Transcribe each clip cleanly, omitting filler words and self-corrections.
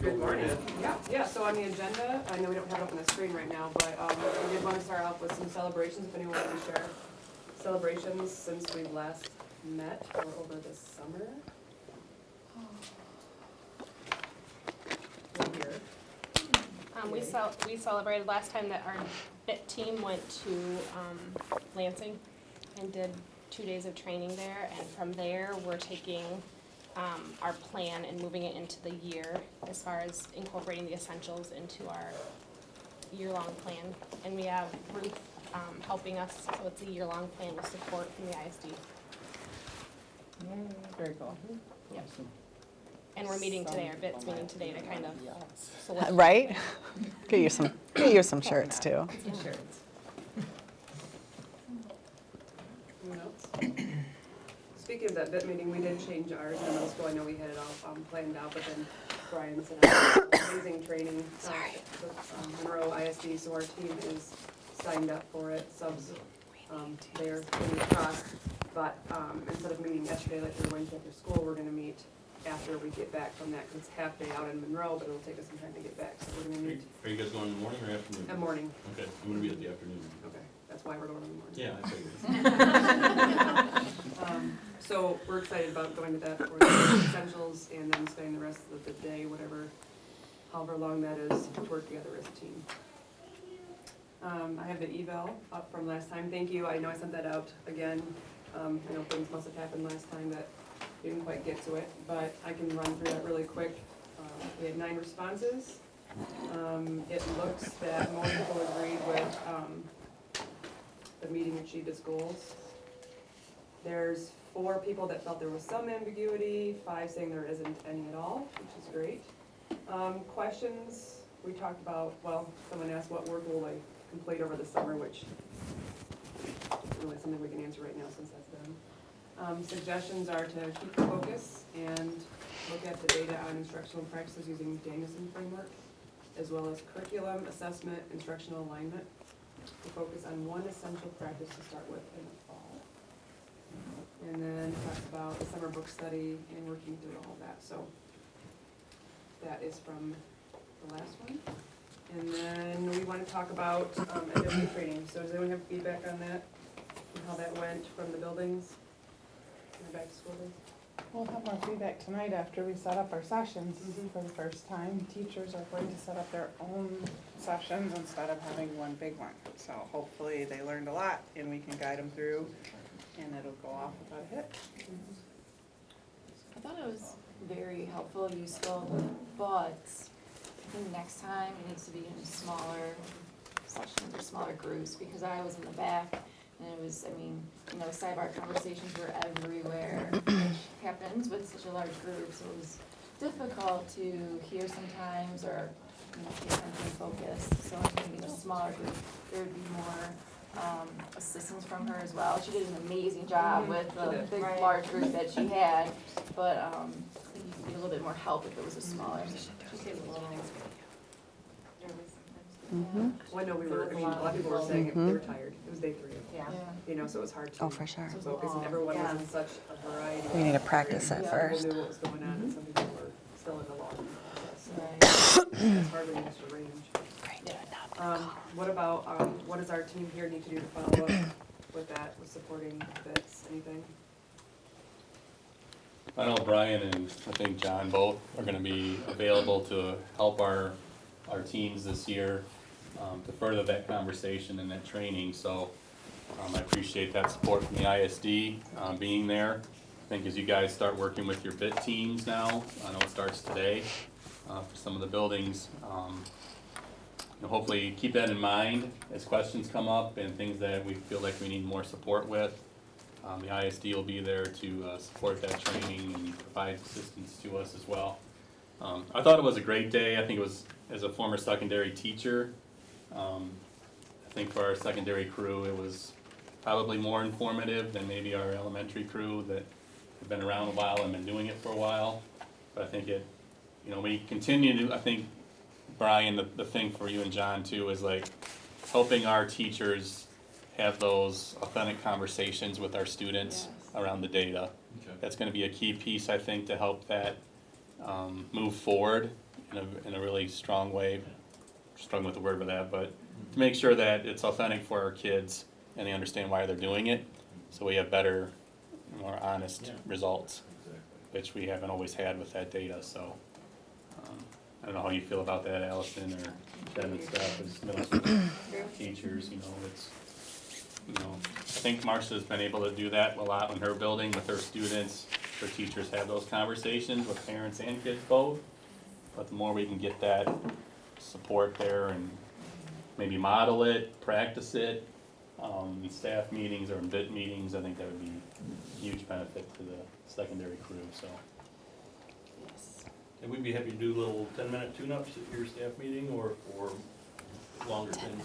Good morning. Yeah, so on the agenda, I know we don't have it up on the screen right now, but we did want to start off with some celebrations, if anyone wants to share celebrations since we last met or over this summer. We're here. We celebrated last time that our BIT team went to Lansing and did 2 days of training there, and from there, we're taking our plan and moving it into the year as far as incorporating the essentials into our year-long plan. And we have Ruth helping us, so it's a year-long plan with support from the ISD. Very cool. Yep. And we're meeting today, our BIT's meeting today to kind of select. Right? Get you some shirts too. Some shirts. Anyone else? Speaking of that BIT meeting, we did change ours in middle school. I know we had it all planned out, but then Brian sent out amazing training with Monroe ISD, so our team is signed up for it. Subs, they're in the cost, but instead of meeting yesterday like we were Wednesday after school, we're going to meet after we get back from that, because it's half day out in Monroe, but it'll take us some time to get back. So we're going to meet Are you guys going in the morning or afternoon? in the morning. Okay, I'm gonna be at the afternoon. Okay, that's why we're going in the morning. Yeah, I figured. So we're excited about going to that for the essentials and then spending the rest of the day, however long that is, to work together as a team. I have the eval up from last time. Thank you. I know I sent that out again. I know things must have happened last time that didn't quite get to it, but I can run through that really quick. We had 9 responses. It looks that most people agreed with the meeting achieved its goals. There's 4 people that felt there was some ambiguity, 5 saying there isn't any at all, which is great. Questions, we talked about, well, someone asked what work will I complete over the summer, which isn't really something we can answer right now since that's done. Suggestions are to keep the focus and look at the data on instructional practices using Danielson framework, as well as curriculum, assessment, instructional alignment. To focus on one essential practice to start with in the fall. And then talk about the summer book study and working through all that. So that is from the last one. And then we want to talk about FFA training. So does anyone have feedback on that? And how that went from the buildings? And back to school days? We'll have more feedback tonight after we set up our sessions Mhm. for the first time. Teachers are going to set up their own sessions instead of having one big one. So hopefully they learned a lot and we can guide them through and it'll go off without a hitch. I thought it was very helpful, useful, but I think next time it needs to be in smaller sessions or smaller groups, because I was in the back and it was, sidebar conversations were everywhere, which happens with such a large group, so it was difficult to hear sometimes or, pay attention and focus. So I think in a smaller group, there would be more assistance from her as well. She did an amazing job with the big, large group that she had, but I think you could get a little bit more help if it was a smaller. Well, I know a lot of people were saying they were tired. It was day 3. Yeah. So it was hard to Oh, for sure. focus, and everyone was in such a variety. We need to practice it Some first. people knew what was going on, and some people were still in the long process. Right. It's hard when you have to range. Yeah. What about, what does our team here need to do to follow up with that, with supporting this, anything? I know Brian and I think John both are gonna be available to help our teams this year, to further that conversation and that training, so I appreciate that support from the ISD, being there. I think as you guys start working with your BIT teams now, I know it starts today, for some of the buildings, hopefully keep that in mind as questions come up and things that we feel like we need more support with. The ISD will be there to support that training and provide assistance to us as well. I thought it was a great day. I think it was, as a former secondary teacher, I think for our secondary crew, it was probably more informative than maybe our elementary crew that have been around a while and been doing it for a while. But I think we continue to, I think, Brian, the thing for you and John too is like helping our teachers have those authentic conversations with our students around the data. Okay. That's gonna be a key piece, I think, to help that move forward in a really strong way. Struggling with the word for that, but to make sure that it's authentic for our kids and they understand why they're doing it, so we have better, more honest results, which we haven't always had with that data. So I don't know how you feel about that, Allison or Jen and stuff as middle school teachers. I think Marcia's been able to do that a lot in her building with her students. Her teachers have those conversations with parents and kids both. But the more we can get that support there and maybe model it, practice it, in staff meetings or in bit meetings, I think that would be a huge benefit to the secondary crew, so. And we'd be happy to do little 10-minute tune-ups at your staff meeting or for longer things.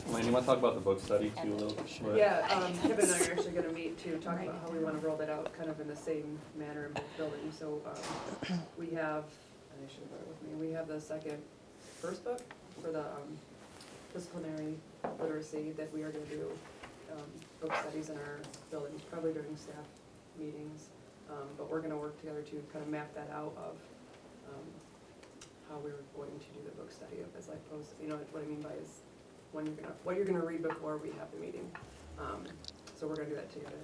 Elaine, you wanna talk about the book study too a little bit? Yeah, Kevin and I are actually gonna meet to talk about how we wanna roll that out kind of in the same manner in both buildings. So, we have, and I should have brought it with me, we have the first book for the disciplinary literacy that we are gonna do book studies in our buildings, probably during staff meetings. But we're gonna work together to kind of map that out of how we're going to do the book study of as opposed, what I mean by is what you're gonna read before we have the meeting. So we're gonna do that together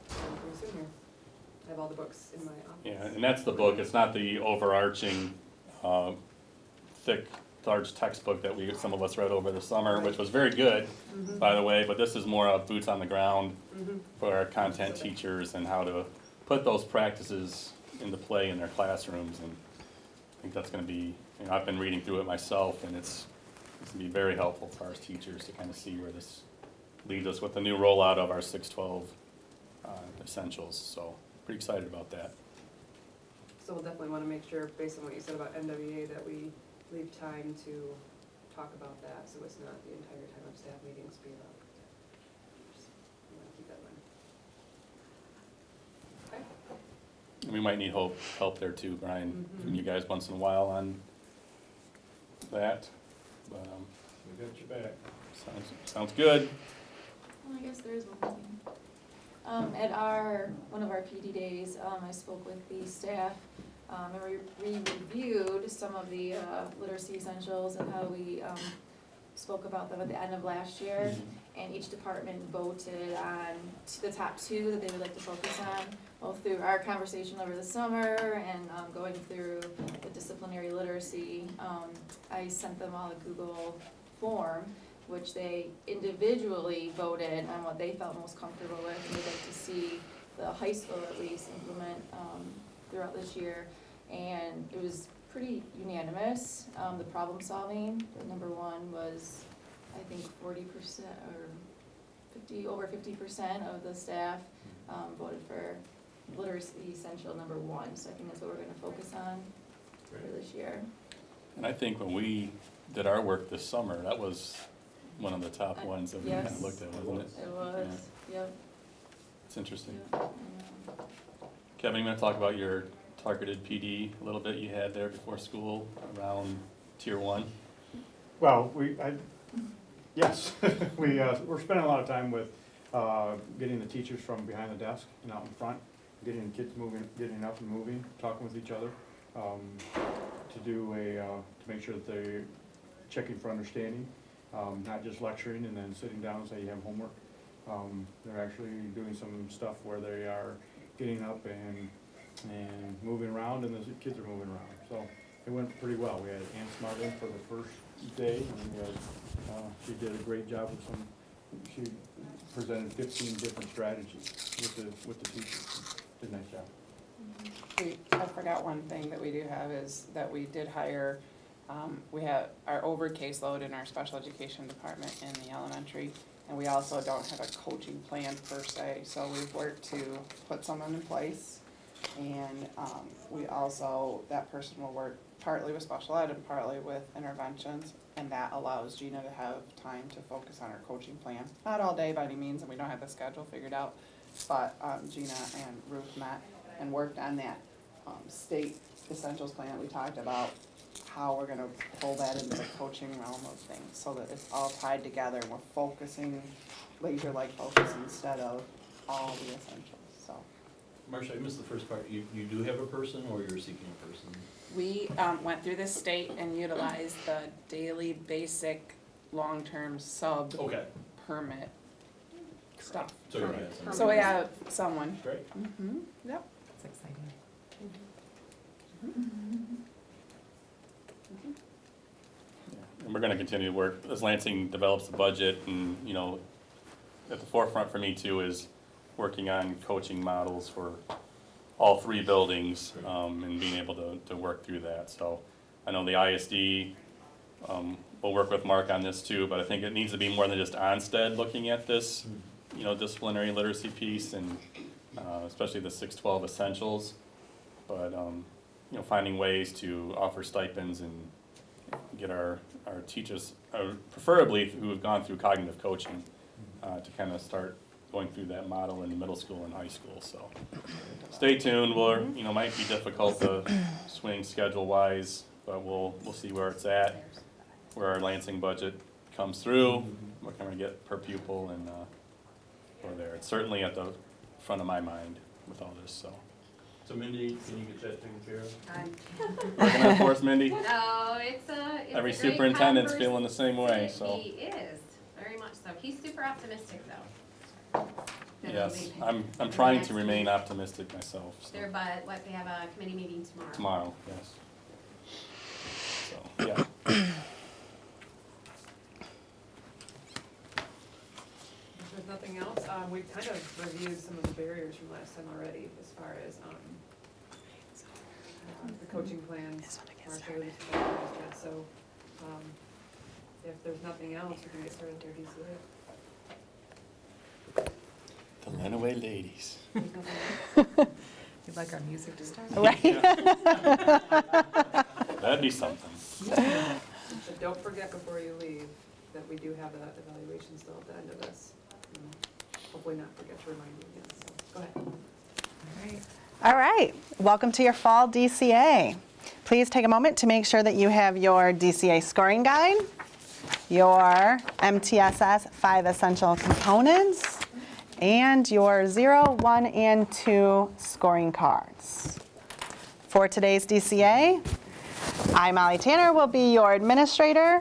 pretty soon here. I have all the books in my office. Yeah, and that's the book, it's not the overarching, thick, large textbook that some of us read over the summer, which was very good, by the way, but this is more of boots on the ground for our content teachers and how to put those practices into play in their classrooms, and I think that's gonna be, I've been reading through it myself, and it's gonna be very helpful for our teachers to kind of see where this leads us with the new rollout of our 612 essentials, so pretty excited about that. So we'll definitely wanna make sure, based on what you said about NWA, that we leave time to talk about that, so it's not the entire time of staff meetings being up. Just wanna keep that in mind. Okay. And we might need help there too, Brian, from you guys once in a while on that, but, We got your back. sounds good. Well, I guess there is one thing. At one of our PD days, I spoke with the staff, and we reviewed some of the literacy essentials and how we spoke about them at the end of last year. And each department voted on the top 2 that they would like to focus on, both through our conversation over the summer and going through the disciplinary literacy. I sent them all a Google form, which they individually voted on what they felt most comfortable with, and they'd like to see the high school at least implement throughout this year. And it was pretty unanimous. The problem solving, the number 1 was, I think 40% or over 50% of the staff voted for literacy essential number 1. So I think that's what we're gonna focus on for this year. And I think when we did our work this summer, that was one of the top ones that we kind of Yes. looked at, wasn't it? It was, yep. It's interesting. Yep. Kevin, you want to talk about your targeted PD a little bit you had there before school around tier 1? Well, yes, we're spending a lot of time with getting the teachers from behind the desk and out in front, getting the kids moving, getting up and moving, talking with each other, to make sure that they're checking for understanding, not just lecturing and then sitting down and say you have homework. They're actually doing some stuff where they are getting up and moving around, and the kids are moving around. So it went pretty well. We had Ann Smart in for the first day, and we had, she did a great job with she presented 15 different strategies with the teachers. Did a nice job. I forgot one thing that we do have is that we did hire, we have our over caseload in our special education department in the elementary, and we also don't have a coaching plan per se, so we've worked to put someone in place. And we also, that person will work partly with special ed and partly with interventions, and that allows Gina to have time to focus on her coaching plan. Not all day by any means, and we don't have the schedule figured out, but Gina and Ruth met and worked on that state essentials plan that we talked about, how we're gonna pull that into the coaching realm of things, so that it's all tied together and we're focusing, laser-like focus instead of all the essentials, so. Marcia, I missed the first part. You do have a person or you're seeking a person? We went through the state and utilized the daily basic long-term sub Okay, permit stuff. so you're gonna have some. So we have someone. Great. Mm-hmm, yep. That's exciting. And we're gonna continue to work, as Lansing develops the budget, and, you know, at the forefront for me too is working on coaching models for all three buildings, and being able to work through that. So I know the ISD, will work with Mark on this too, but I think it needs to be more than just Onsted looking at this, you know, disciplinary literacy piece, and especially the 612 essentials. But, you know, finding ways to offer stipends and get our teachers, preferably who have gone through cognitive coaching, to kind of start going through that model in middle school and high school. So stay tuned. We're, you know, might be difficult to swing schedule-wise, but we'll see where it's at, where our Lansing budget comes through, what can we get per pupil, and go there. It's certainly at the front of my mind with all this, so. So Mindy, can you get that taken care of? Working on for us, Mindy? No, it's a Every a great superintendent's feeling the same way, so. He is, very much so. He's super optimistic though. that it'll Yes, be I'm in the trying next to remain week. optimistic myself, so. They're, but what, they have a committee meeting tomorrow. Tomorrow, yes. So, yeah. If there's nothing else, we've kind of reviewed some of the barriers from last time already as far as, the coaching plans. Marshall alluded to that, so, if there's nothing else, we can get started with our DCA. The Lenawee ladies. There's nothing else. You'd like our music to start? Right? That'd be something. But don't forget before you leave that we do have that evaluation still at the end of this. Hopefully not forget to remind you again, so go ahead. All right. All right, welcome to your fall DCA. Please take a moment to make sure that you have your DCA scoring guide, your MTSS 5 essential components, and your 0, 1, and 2 scoring cards. For today's DCA, I, Mollie Tanner, will be your administrator.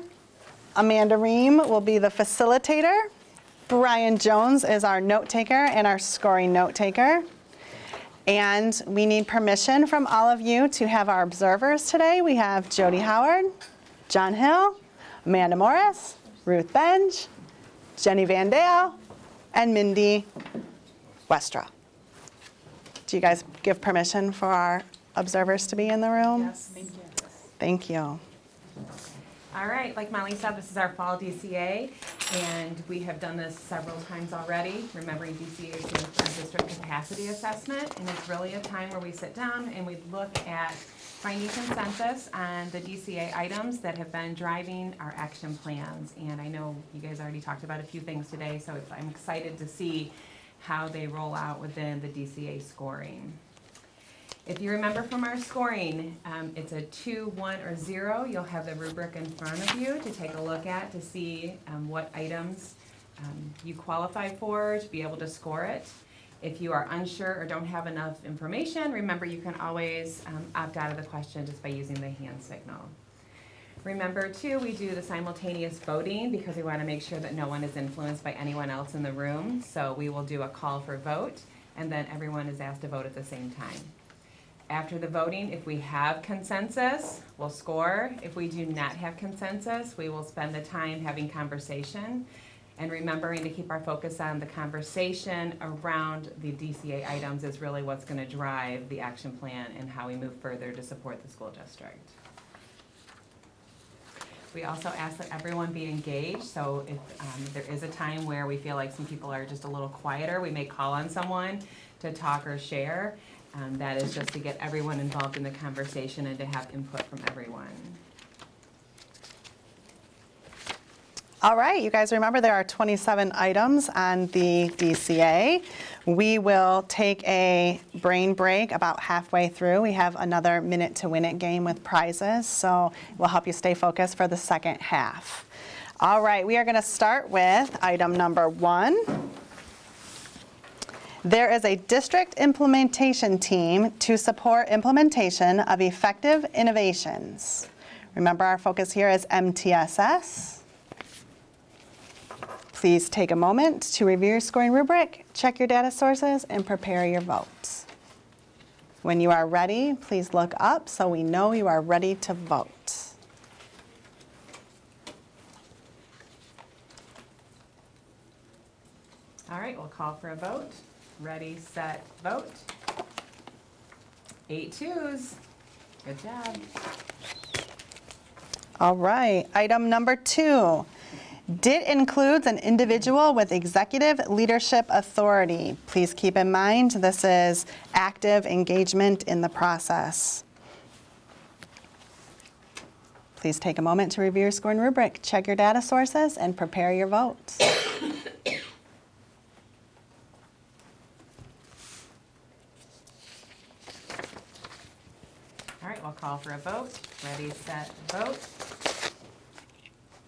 Amanda Ream will be the facilitator. Brian Jones is our note taker and our scoring note taker. And we need permission from all of you to have our observers today. We have Jody Howard, John Hill, Amanda Morris, Ruth Benj, Jenny Van Dale, and Mindy Westra. Do you guys give permission for our observers to be in the room? Yes, thank you. Thank you. All right, like Mollie said, this is our fall DCA, and we have done this several times already. Remembering DCA is our district capacity assessment, and it's really a time where we sit down and we look at finding consensus on the DCA items that have been driving our action plans. And I know you guys already talked about a few things today, so I'm excited to see how they roll out within the DCA scoring. If you remember from our scoring, it's a 2, 1, or 0. You'll have the rubric in front of you to take a look at to see what items you qualify for to be able to score it. If you are unsure or don't have enough information, remember you can always opt out of the question just by using the hand signal. Remember too, we do the simultaneous voting because we want to make sure that no one is influenced by anyone else in the room. So we will do a call for vote, and then everyone is asked to vote at the same time. After the voting, if we have consensus, we'll score. If we do not have consensus, we will spend the time having conversation and remembering to keep our focus on the conversation around the DCA items is really what's going to drive the action plan and how we move further to support the school district. We also ask that everyone be engaged, so if there is a time where we feel like some people are just a little quieter, we may call on someone to talk or share. That is just to get everyone involved in the conversation and to have input from everyone. All right, you guys remember there are 27 items on the DCA. We will take a brain break about halfway through. We have another Minute to Win It game with prizes, so we'll help you stay focused for the second half. All right, we are going to start with item number 1. There is a district implementation team to support implementation of effective innovations. Remember, our focus here is MTSS. Please take a moment to review your scoring rubric, check your data sources, and prepare your votes. When you are ready, please look up so we know you are ready to vote. All right, we'll call for a vote. Ready, set, vote. 8 twos. Good job. All right, item number 2. DIT includes an individual with executive leadership authority. Please keep in mind this is active engagement in the process. Please take a moment to review your scoring rubric, check your data sources, and prepare your votes. All right, we'll call for a vote. Ready, set, vote.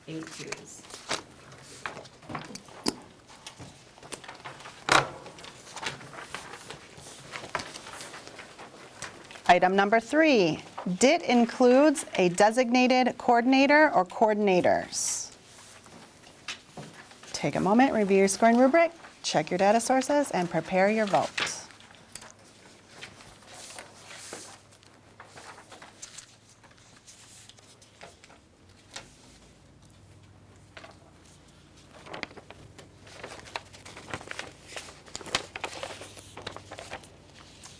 8 twos. Item number 3, DIT includes a designated coordinator or coordinators. Take a moment, review your scoring rubric, check your data sources, and prepare your votes.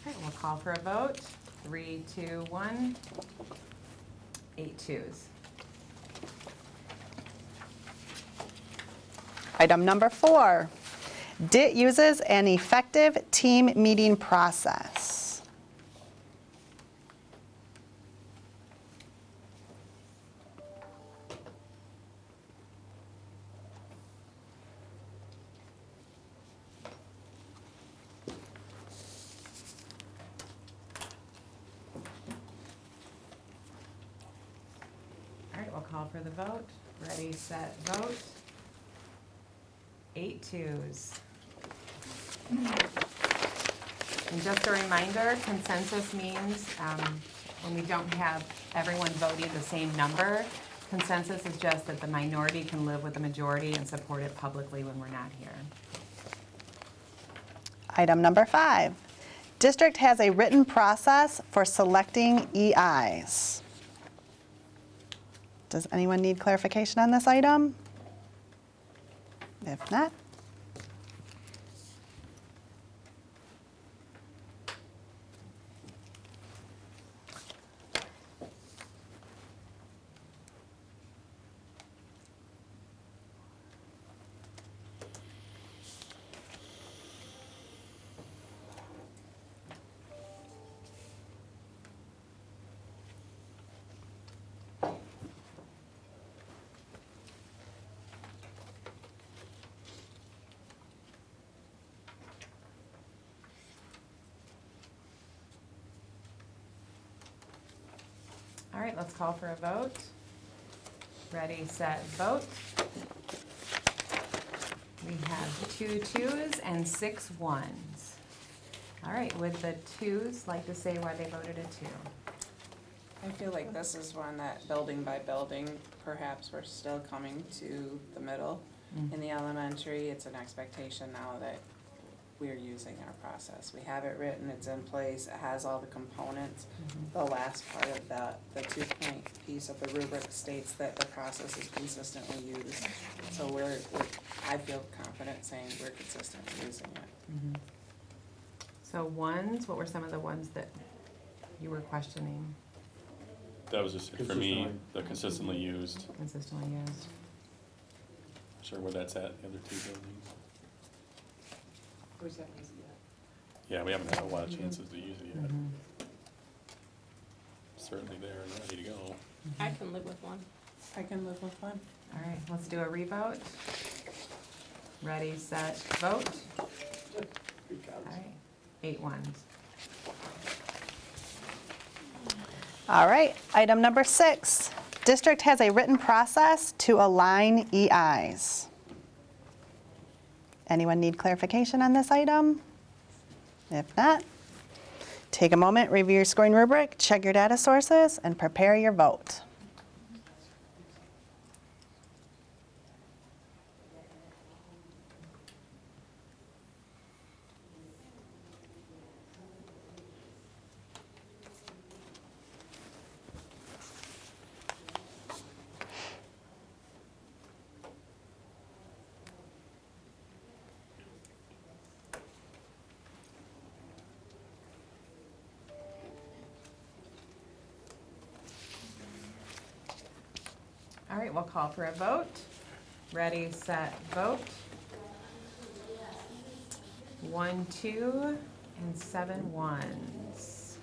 Okay, we'll call for a vote. 3, 2, 1. 8 twos. Item number 4, DIT uses an effective team meeting process. All right, we'll call for the vote. Ready, set, vote. 8 twos. And just a reminder, consensus means when we don't have everyone voting the same number, consensus is just that the minority can live with the majority and support it publicly when we're not here. Item number 5, district has a written process for selecting EIs. Does anyone need clarification on this item? If not, All right, let's call for a vote. Ready, set, vote. We have 2 twos and 6 ones. All right, would the twos like to say why they voted a 2? I feel like this is one that building by building, perhaps we're still coming to the middle. In the elementary, it's an expectation now that we're using our process. We have it written, it's in place, it has all the components. The last part of the 2-point piece of the rubric states that the process is consistently used. So I feel confident saying we're consistently using it. So ones, what were some of the ones that you were questioning? That was just, for me, the consistently used. Consistently used. Not sure where that's at, the other 2 buildings. We just haven't used it yet. Yeah, we haven't had a lot of chances to use it yet. Certainly there and ready to go. I can live with 1. I can live with one. All right, let's do a revote. Ready, set, vote. All right, 8 ones. all right. Item number 6, district has a written process to align EIs. Anyone need clarification on this item? If not, take a moment, review your scoring rubric, check your data sources, and prepare your vote. All right, we'll call for a vote. Ready, set, vote. 1, 2, and 7 ones.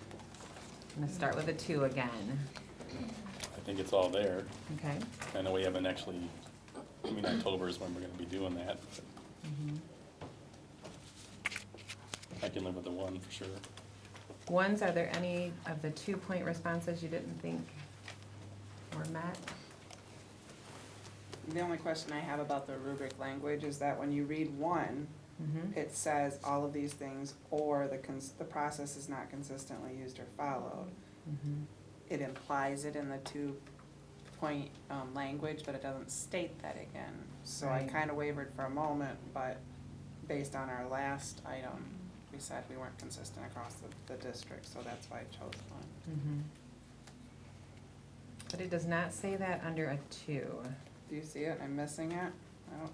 I'm gonna start with a 2 again. I think it's all there. Okay. I know we haven't actually, I mean, October is when we're gonna be doing that. I can live with the 1 for sure. Ones, are there any of the 2-point responses you didn't think were met? The only question I have about the rubric language is that when you read 1, Mm-hmm. it says all of these things, or the process is not consistently used or followed. Mm-hmm. It implies it in the 2-point language, but it doesn't state that again. So I Right. kind of wavered for a moment, but based on our last item, we said we weren't consistent across the district, so that's why I chose 1. Mm-hmm. But it does not say that under a 2. Do you see it? I'm missing it? I don't,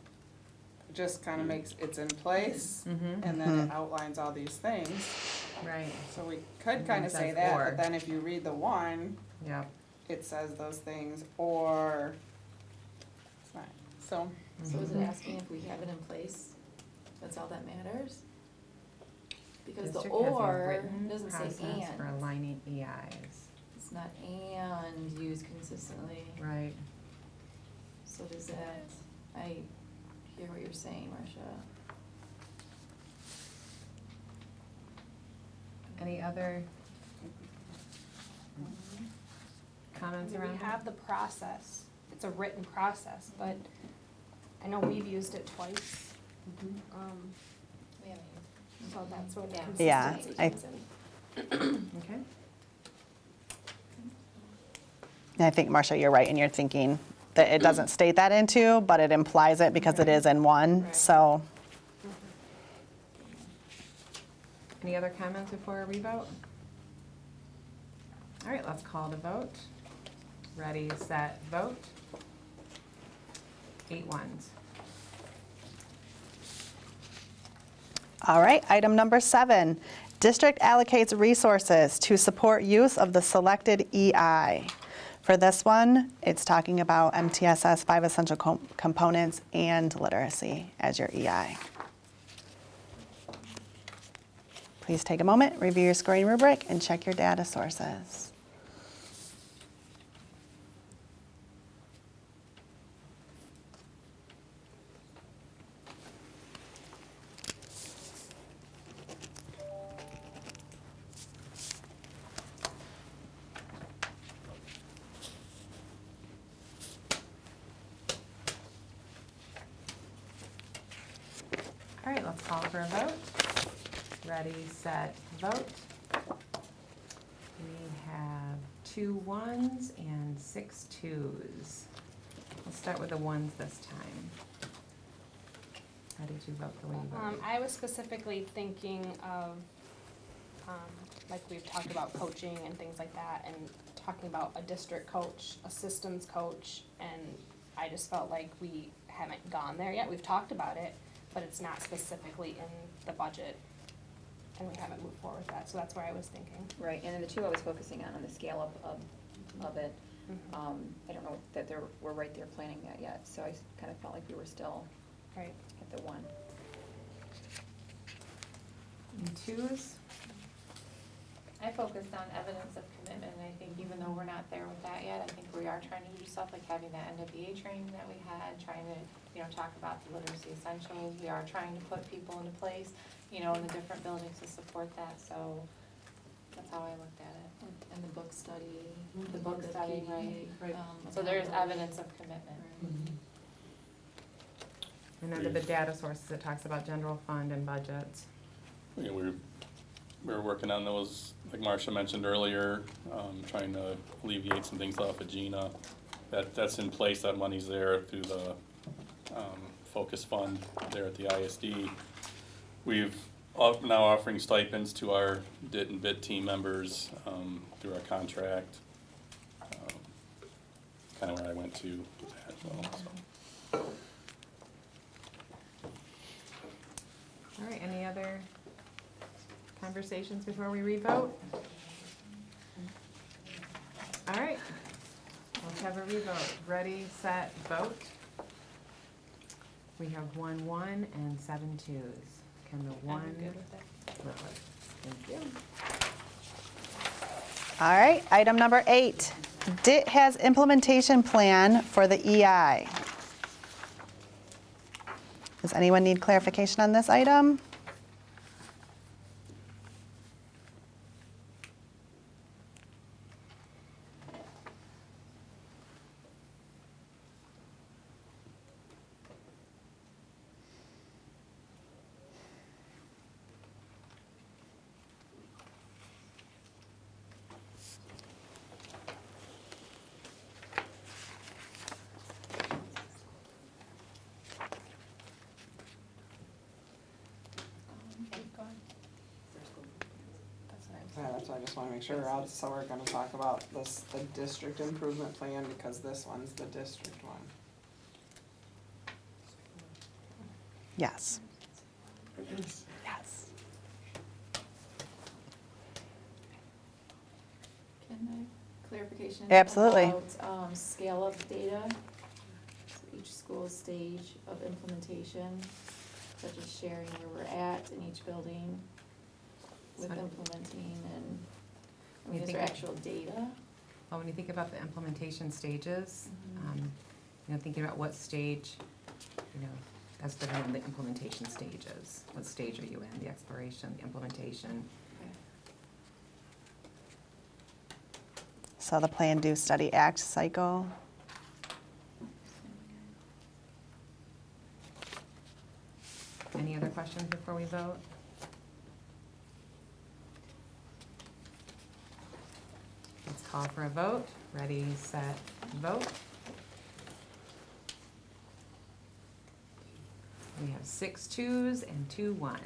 it just kind of makes, it's in place, Mm-hmm. and then it outlines all these things. Right, So we could And kind it of say says that, or. but then if you read the 1, yep. it says those things, or, it's not, so. So is it Mhm. asking if we have it in place? That's all that matters? Because the District has a or written doesn't say process for and. aligning EIs. It's not and used consistently. Right. So does that, I hear what you're saying, Marcia. Any other comments I mean, around we that? have the process, it's a written process, but I know we've used it twice. We haven't used. So that's where the Yeah. consistency Yeah, I- comes in. Okay. And I think, Marcia, you're right, and you're thinking that it doesn't state that in 2, but it implies it because it is in 1, Right. so. Any other comments before we vote? All right, let's call the vote. Ready, set, vote. 8 ones. All right, item number 7, district allocates resources to support use of the selected EI. For this one, it's talking about MTSS 5 essential components and literacy as your EI. Please take a moment, review your scoring rubric, and check your data sources. All right, let's call for a vote. Ready, set, vote. We have 2 ones and 6 twos. We'll start with the ones this time. How did you vote the way you voted? I was specifically thinking of, like we've talked about coaching and things like that, and talking about a district coach, a systems coach, and I just felt like we haven't gone there yet. We've talked about it, but it's not specifically in the budget, and we haven't moved forward with that, so that's where I was thinking. Right, and then the 2 I was focusing on the scale of it. I don't know that we're right there planning that yet, so I kind of felt like we were still Right. at the 1. And twos? I focused on evidence of commitment, and I think even though we're not there with that yet, I think we are trying to do stuff like having that NWA training that we had, trying to, talk about the literacy essentials. We are trying to put people into place, in the different buildings to support that, so that's how I looked at it. And the book study. The book study, PD, right. So there's evidence of commitment. And under the data sources, it talks about general fund and budgets. Yeah, we're we're working on those, like Marcia mentioned earlier, trying to alleviate some things off of Gina. That's in place, that money's there through the Focus Fund there at the ISD. We've now offering stipends to our DIT and BIT team members through our contract. Kind of where I went to with that as well, so. All right, any other conversations before we revote? All right, let's have a revote. Ready, set, vote. We have 1-1 and 7 twos. Can the one? I'm good with it. Lilith. Thank you. All right, item number 8. DIT has implementation plan for the EI. Does anyone need clarification on this item? Yeah, that's why I just wanna make sure, so we're gonna talk about this, the district improvement plan, because this one's the district one. Yes. Yes. Can I, clarification? Absolutely. About, scale of data, so each school's stage of implementation, such as sharing where we're at in each building with So- implementing and, I You mean, is think there of- actual data? Well, when you think about the implementation stages, Mhm. thinking about what stage, that's the implementation stages. What stage are you in? The exploration, the implementation. Okay. So the plan, do, study, act cycle. Any other questions before we vote? Let's call for a vote. Ready, set, vote. We have 6 twos and 2 ones.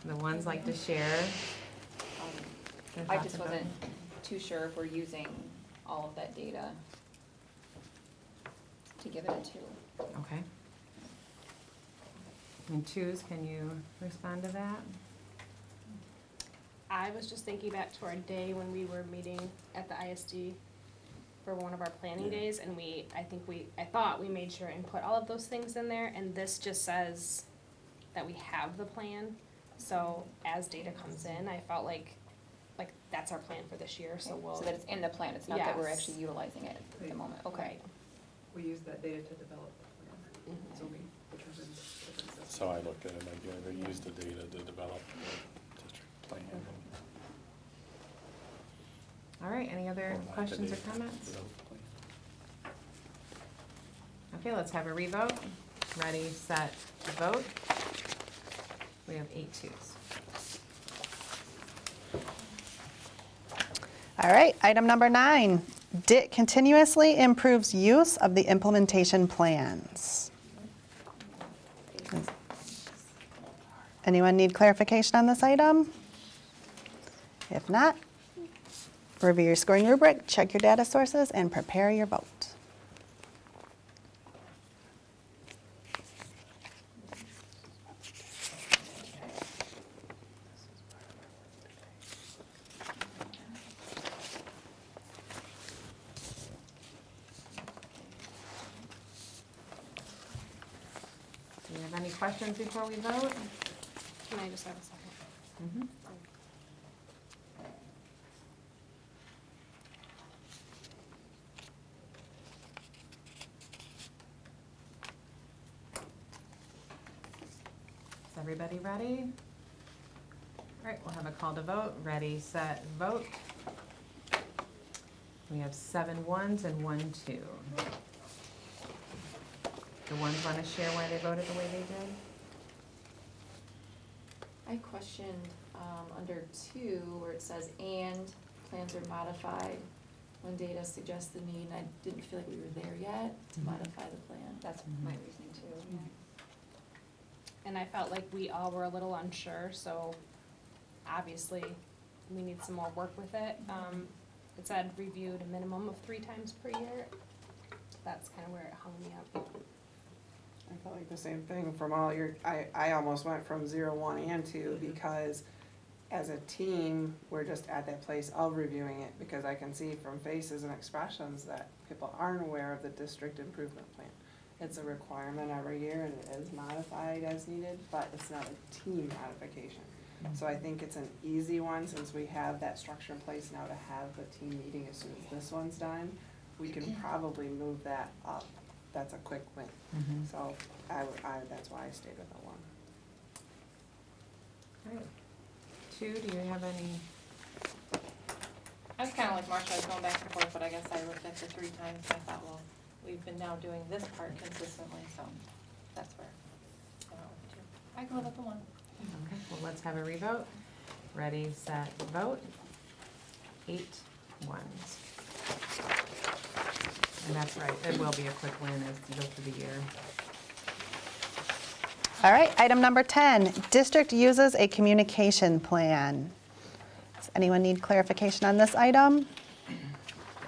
The ones like to share. their I thoughts just about wasn't it. too sure if we're using all of that data to give it a 2. Okay. And twos, can you respond to that? I was just thinking back to our day when we were meeting at the ISD for one of our planning days, and I thought we made sure and put all of those things in there, and this just says that we have the plan. So as data comes in, I felt like that's our plan for this year, so we'll. So that it's in the plan, it's not that we're Yes. actually utilizing it at the moment, okay. Right. We use that data to develop the plan, so we determine differences. That's how I looked at it, like, yeah, they use the data to develop the district plan. All right, any other Or lack of questions or data, comments? develop the plan. Okay, let's have a revote. Ready, set, vote. We have 8 twos. All right, item number 9. DIT continuously improves use of the implementation plans. Anyone need clarification on this item? If not, review your scoring rubric, check your data sources, and prepare your vote. Do you have any questions before we vote? Can I just have a second? Mhm. Is everybody ready? All right, we'll have a call to vote. Ready, set, vote. We have 7 ones and 1 two. The ones want to share why they voted the way they did? I questioned, under 2, where it says, and plans are modified when data suggests the need, and I didn't feel like we were there yet to modify the plan. That's my reasoning too. And I felt like we all were a little unsure, so obviously we need some more work with it. It said reviewed a minimum of 3 times per year. That's kind of where it hung me up. I felt like the same thing from all your, I almost went from 0, 1, and 2 because as a team, we're just at that place of reviewing it because I can see from faces and expressions that people aren't aware of the district improvement plan. It's a requirement every year and it is modified as needed, but it's not a team modification. So I think it's an easy one since we have that structure in place now to have the team meeting as soon as this one's done. We can probably move that up. That's a quick win. So that's why I stayed with the 1. Alright. 2, do you have any? I was kind of like Marcia, I was going back and forth, but I guess I looked at the 3 times and I thought, well, we've been now doing this part consistently, so that's where I went with the 2. I go with the 1. Okay, well, let's have a revote. Ready, set, vote. 8 ones. And that's right, it will be a quick win as you go through the year. All right, item number 10, district uses a communication plan. Does anyone need clarification on this item?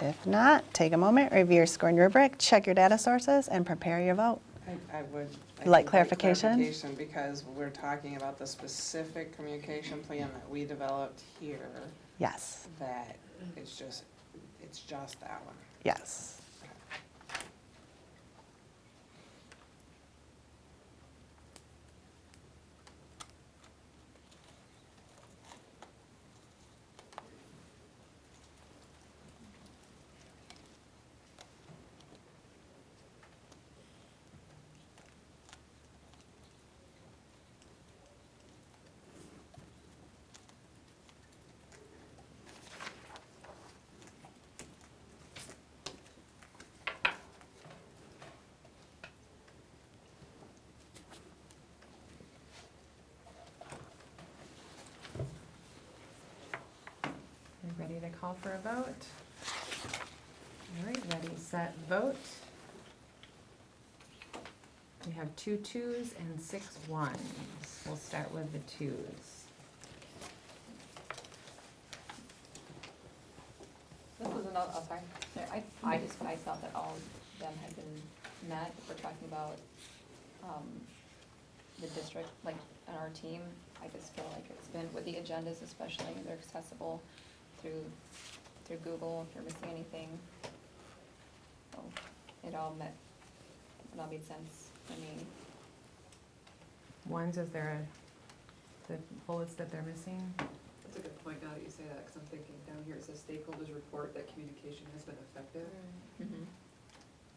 If not, take a moment, review your scoring rubric, check your data sources, and prepare your vote. I would. You like clarification? Clarification because we're talking about the specific communication plan that we developed here, Yes, that it's just that one. yes. Ready to call for a vote? All right, ready, set, vote. We have 2 2s and 6 1s. We'll start with the 2s. This was another, oh, sorry. I thought that all of them had been met. If we're talking about, the district, like, on our team, I just feel like it's been, with the agendas especially, they're accessible through Google if you're missing anything. So it all made sense for me. 1s, is there the bullets that they're missing? That's a good point now that you say that, because I'm thinking down here it says stakeholders report that communication has been effective.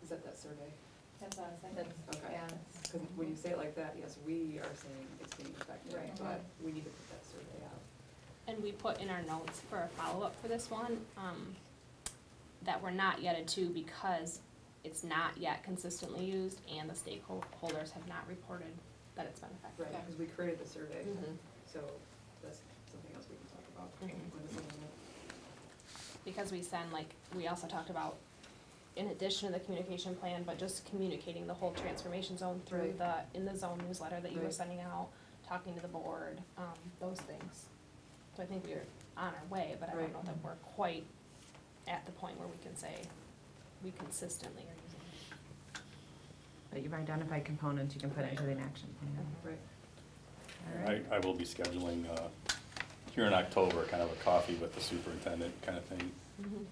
Is that survey? That's what I was thinking. Okay. Yeah. Because when you say it like that, yes, we are saying it's being effective, Right. but we need to put that survey out. And we put in our notes for a follow-up for this one, that we're not yet a 2 because it's not yet consistently used and the stakeholders have not reported that it's been effective. Right, because we created the survey, Mhm. so that's something else we can talk about. Mhm. when it's in the- Because we also talked about, in addition to the communication plan, but just communicating the whole transformation zone through Right. in the zone newsletter that you were Right. sending out, talking to the board, those things. So I think we're on our way, but I don't Right. know that we're quite at the point where we can say we consistently are using it. But you've identified components you can put into the action plan. Right. All right. I will be scheduling, here in October, kind of a coffee with the superintendent kind of thing,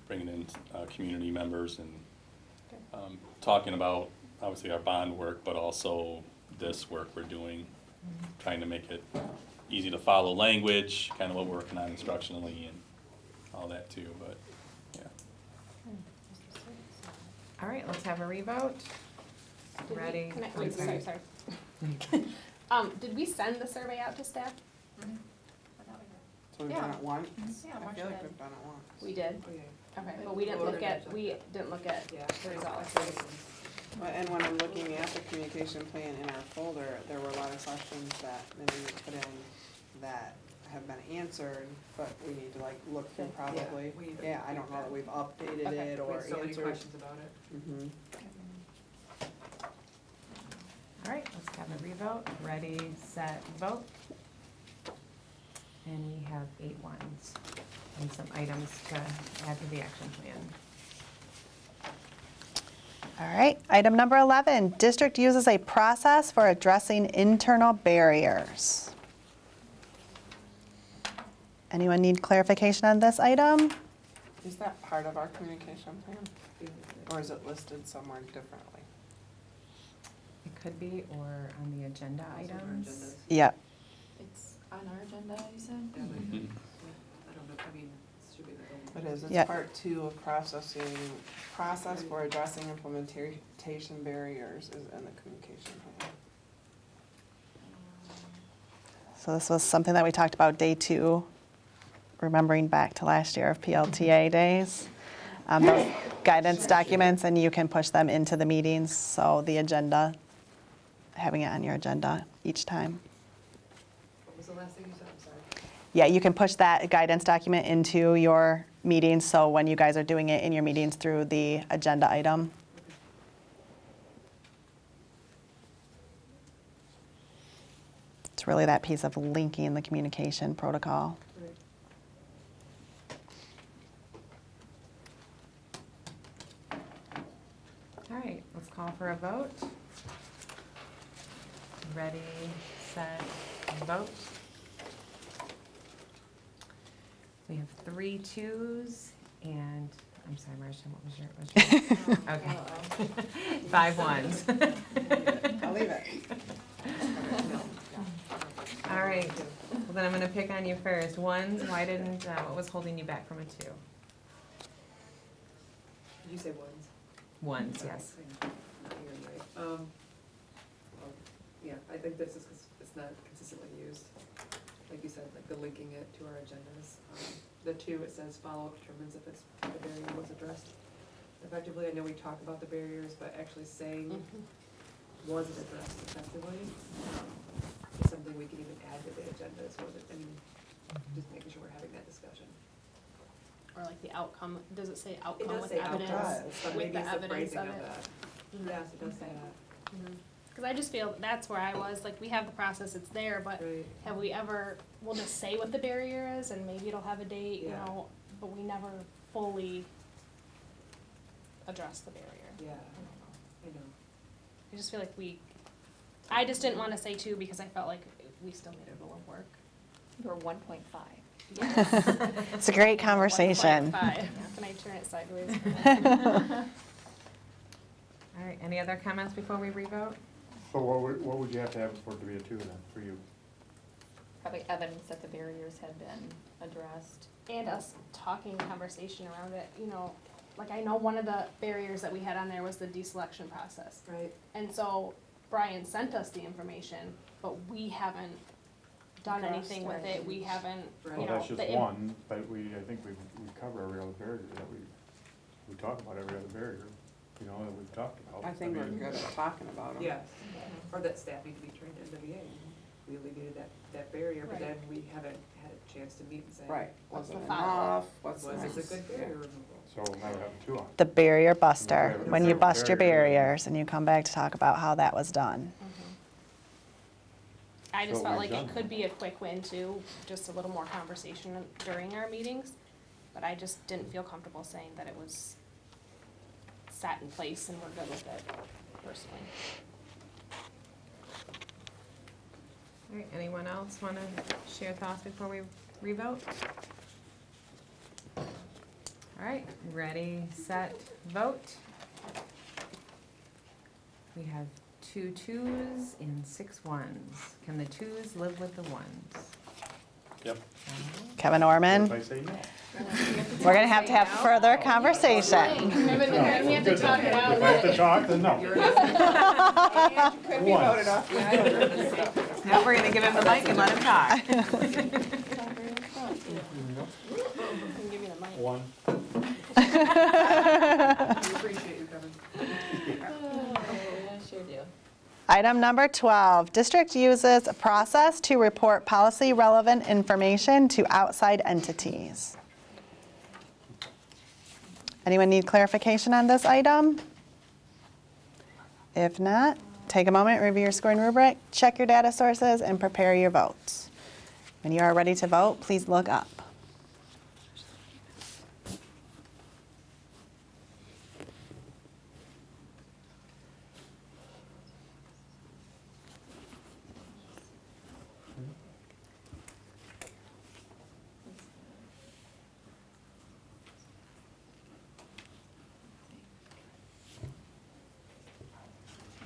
bringing in, community members and, Okay. talking about, obviously, our bond work, but also this work we're doing, trying to make it easy to follow language, kind of what we're working on instructionally and all that too, but, yeah. All right, let's have a revote. Did we- Ready? can I- Oh, wait, sorry. Did we send the survey out to staff? I thought we were. So we've Yeah. done it once? Yeah, I Marcia feel like did. we've done it once. We did? Oh, yeah. Okay, But but we didn't we'll look at, check we that. didn't look at Yeah. the results. And when I'm looking at the communication plan in our folder, there were a lot of questions that maybe we put in that have been answered, but we need to like look through probably. we need to Yeah, I don't know that we've updated Okay. it We or had so many answered. questions about it. Mhm. All right, let's have a revote. Ready, set, vote. And we have 8 ones and some items to add to the action plan. All right, item number 11, district uses a process for addressing internal barriers. Anyone need clarification on this item? Is that part of our communication plan? Or is it listed somewhere differently? It could be, or on the agenda Also on our items. agendas. Yep. It's on our agenda, you said? Yeah, but, Mhm. I don't know, I mean, it should be the. It is, it's Yeah. part 2 of process for addressing implementation barriers is in the communication plan. So this was something that we talked about day 2, remembering back to last year of PLTA days. Those guidance documents, and you can push them into the meetings, so the agenda, having it on your agenda each time. What was the last thing you said? I'm sorry. Yeah, you can push that guidance document into your meetings, so when you guys are doing it in your meetings through the agenda item. It's really that piece of linking the communication protocol. Right. All right, let's call for a vote. Ready, set, vote. We have 3 twos and, I'm sorry, Marcia, what was your? Okay. 5 ones. I'll leave it. All right, well then I'm gonna pick on you first. Ones, why didn't, what was holding you back from a 2? Did you say ones? Ones, yes. Not hearing right. Well, yeah, I think this is 'cause it's not consistently used. Like you said, like the linking it to our agendas. The 2, it says follow-up determines if it's, the barrier was addressed effectively. I know we talk about the barriers, but actually saying was it addressed effectively is something we can even add to the agenda. So that, I mean, just making sure we're having that discussion. Or like the outcome, does it say It outcome does with say evidence? outcomes, but With maybe the it's the evidence phrasing of of it? that. Mhm. Yes, it does say that. Because I just feel that's where I was, like, we have the process, it's there, but Right. have we ever, we'll just say what the barrier is and maybe it'll have a date, you Yeah. know, but we never fully address the barrier. Yeah, I don't know. I know. I just feel like I just didn't want to say 2 because I felt like we still needed a little work. You're 1.5. It's a great conversation. 1.5. Can I turn it sideways? All right, any other comments before we revote? So what would you have to have for it to be a 2 then, for you? Probably evidence that the barriers had been addressed. And us talking conversation around it, you know, like I know one of the barriers that we had on there was the deselection process. Right. And so Brian sent us the information, but we haven't done anything with it, we haven't, Right. you Well, know. that's just the one, but I think we cover every other barrier that we talk about every other barrier, you know, that we've talked about. I think we're mean, good at talking about them. Yes, or that staff need to be trained in WA. We alleviated that barrier, but Right. then we haven't had a chance to meet and say. Right, What's was it the follow-up? enough, what's Was next? this a good Yeah. barrier removal? So we'll never have 2 on. The barrier buster, The when you bust your barrier. barriers and you come back to talk about how that was done. I just So felt we've like it done could that. be a quick win too, just a little more conversation during our meetings. But I just didn't feel comfortable saying that it was sat in place and we're good with it personally. All right, anyone else want to share thoughts before we revote? All right, ready, set, vote. We have 2 twos and 6 ones. Can the 2s live with the 1s? Yep. Kevin If Orman, I say no. we're gonna have to have further conversation. We have to talk If I have to talk, then no. Could be voted off the island. Now we're gonna give him the mic and let him talk. I can give you the mic. 1. We appreciate you coming. Oh, yeah, sure do. Item number 12, district uses a process to report policy relevant information to outside entities. Anyone need clarification on this item? If not, take a moment, review your scoring rubric, check your data sources, and prepare your votes. When you are ready to vote, please look up.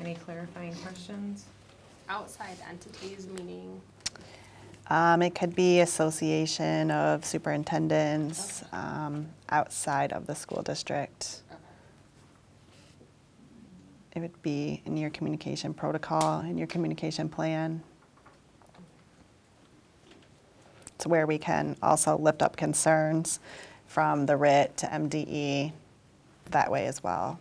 Any clarifying questions? Outside entities, meaning, It could be association of superintendents outside of the school district. It would be in your communication protocol, in your communication plan. It's where we can also lift up concerns from the RIT to MDE that way as well.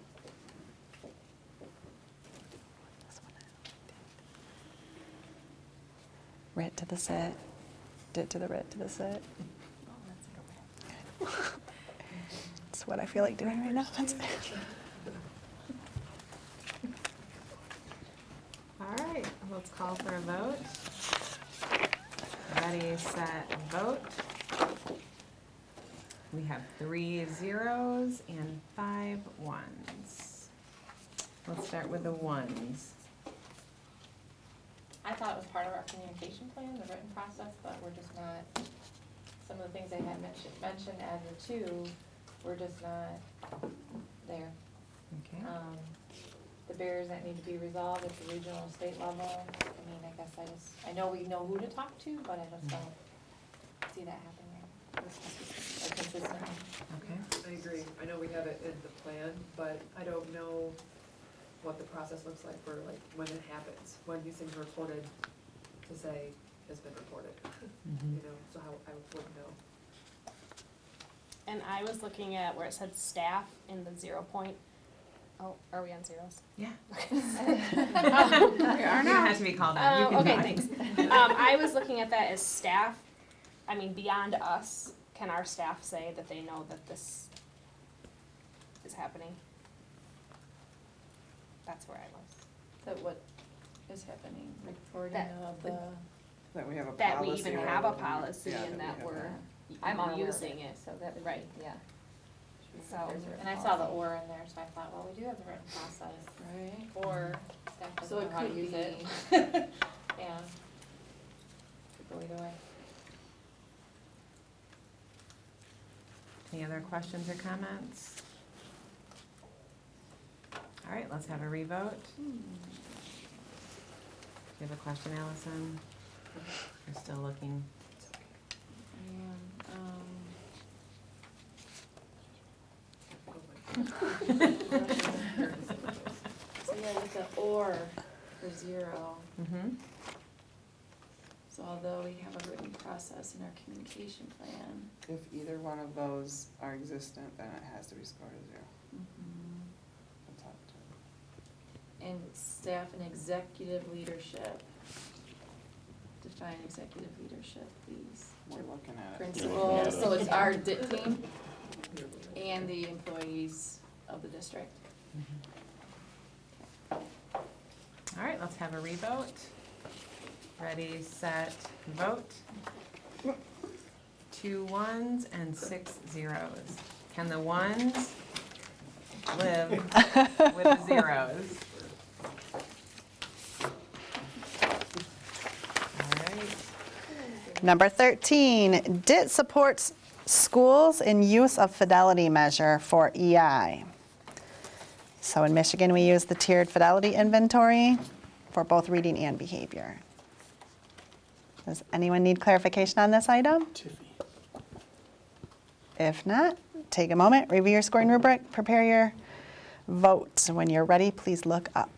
RIT to the SIT, DIT to the RIT to the SIT. That's what I feel like doing right now. All right, let's call for a vote. Ready, set, vote. We have 3 zeros and 5 ones. Let's start with the ones. I thought it was part of our communication plan, the written process, but we're just not, some of the things they had mentioned as the 2, we're just not there. Okay. The barriers that need to be resolved at the regional and state level, I mean, I guess I know we know who to talk to, but I just don't see that happening consistently. Okay. I agree. I know we have it in the plan, but I don't know what the process looks like for like when it happens, when these things are reported to say has been reported, you know, so how I wouldn't know. and I was looking at where it said staff in the 0 point. Oh, are we on zeros? Yeah. Okay. You don't have to be called out. You can Okay, talk. thanks. I was looking at that as staff, I mean, beyond us, can our staff say that they know that this is happening? That's where I was. That what is happening, reporting That- of the. That we have a policy. That we even have a rather than- policy yeah, and that we have we're I'm unaware of using it, So that would, right. yeah. So, And I saw the or in there, so I thought, well, we do have the written process, Right. or staff So doesn't it know how to could use it. be. Yeah. Could go either way. Any other questions or comments? All right, let's have a revote. Do you have a question, Allison? We're still looking. So yeah, with the or for 0, Mm-hmm. so although we have a written process in our communication plan. If either one of those are existent, then it has to be scored a 0. The top 2. And staff and executive leadership. Define executive leadership, please. We're looking at it. Principals, so it's our DIT team and the employees of the district. All right, let's have a revote. Ready, set, vote. 2 ones and 6 zeros. Can the ones live with the zeros? All right. Number 13, DIT supports schools in use of fidelity measure for EI. So in Michigan, we use the tiered fidelity inventory for both reading and behavior. Does anyone need clarification on this item? If not, take a moment, review your scoring rubric, prepare your vote. When you're ready, please look up.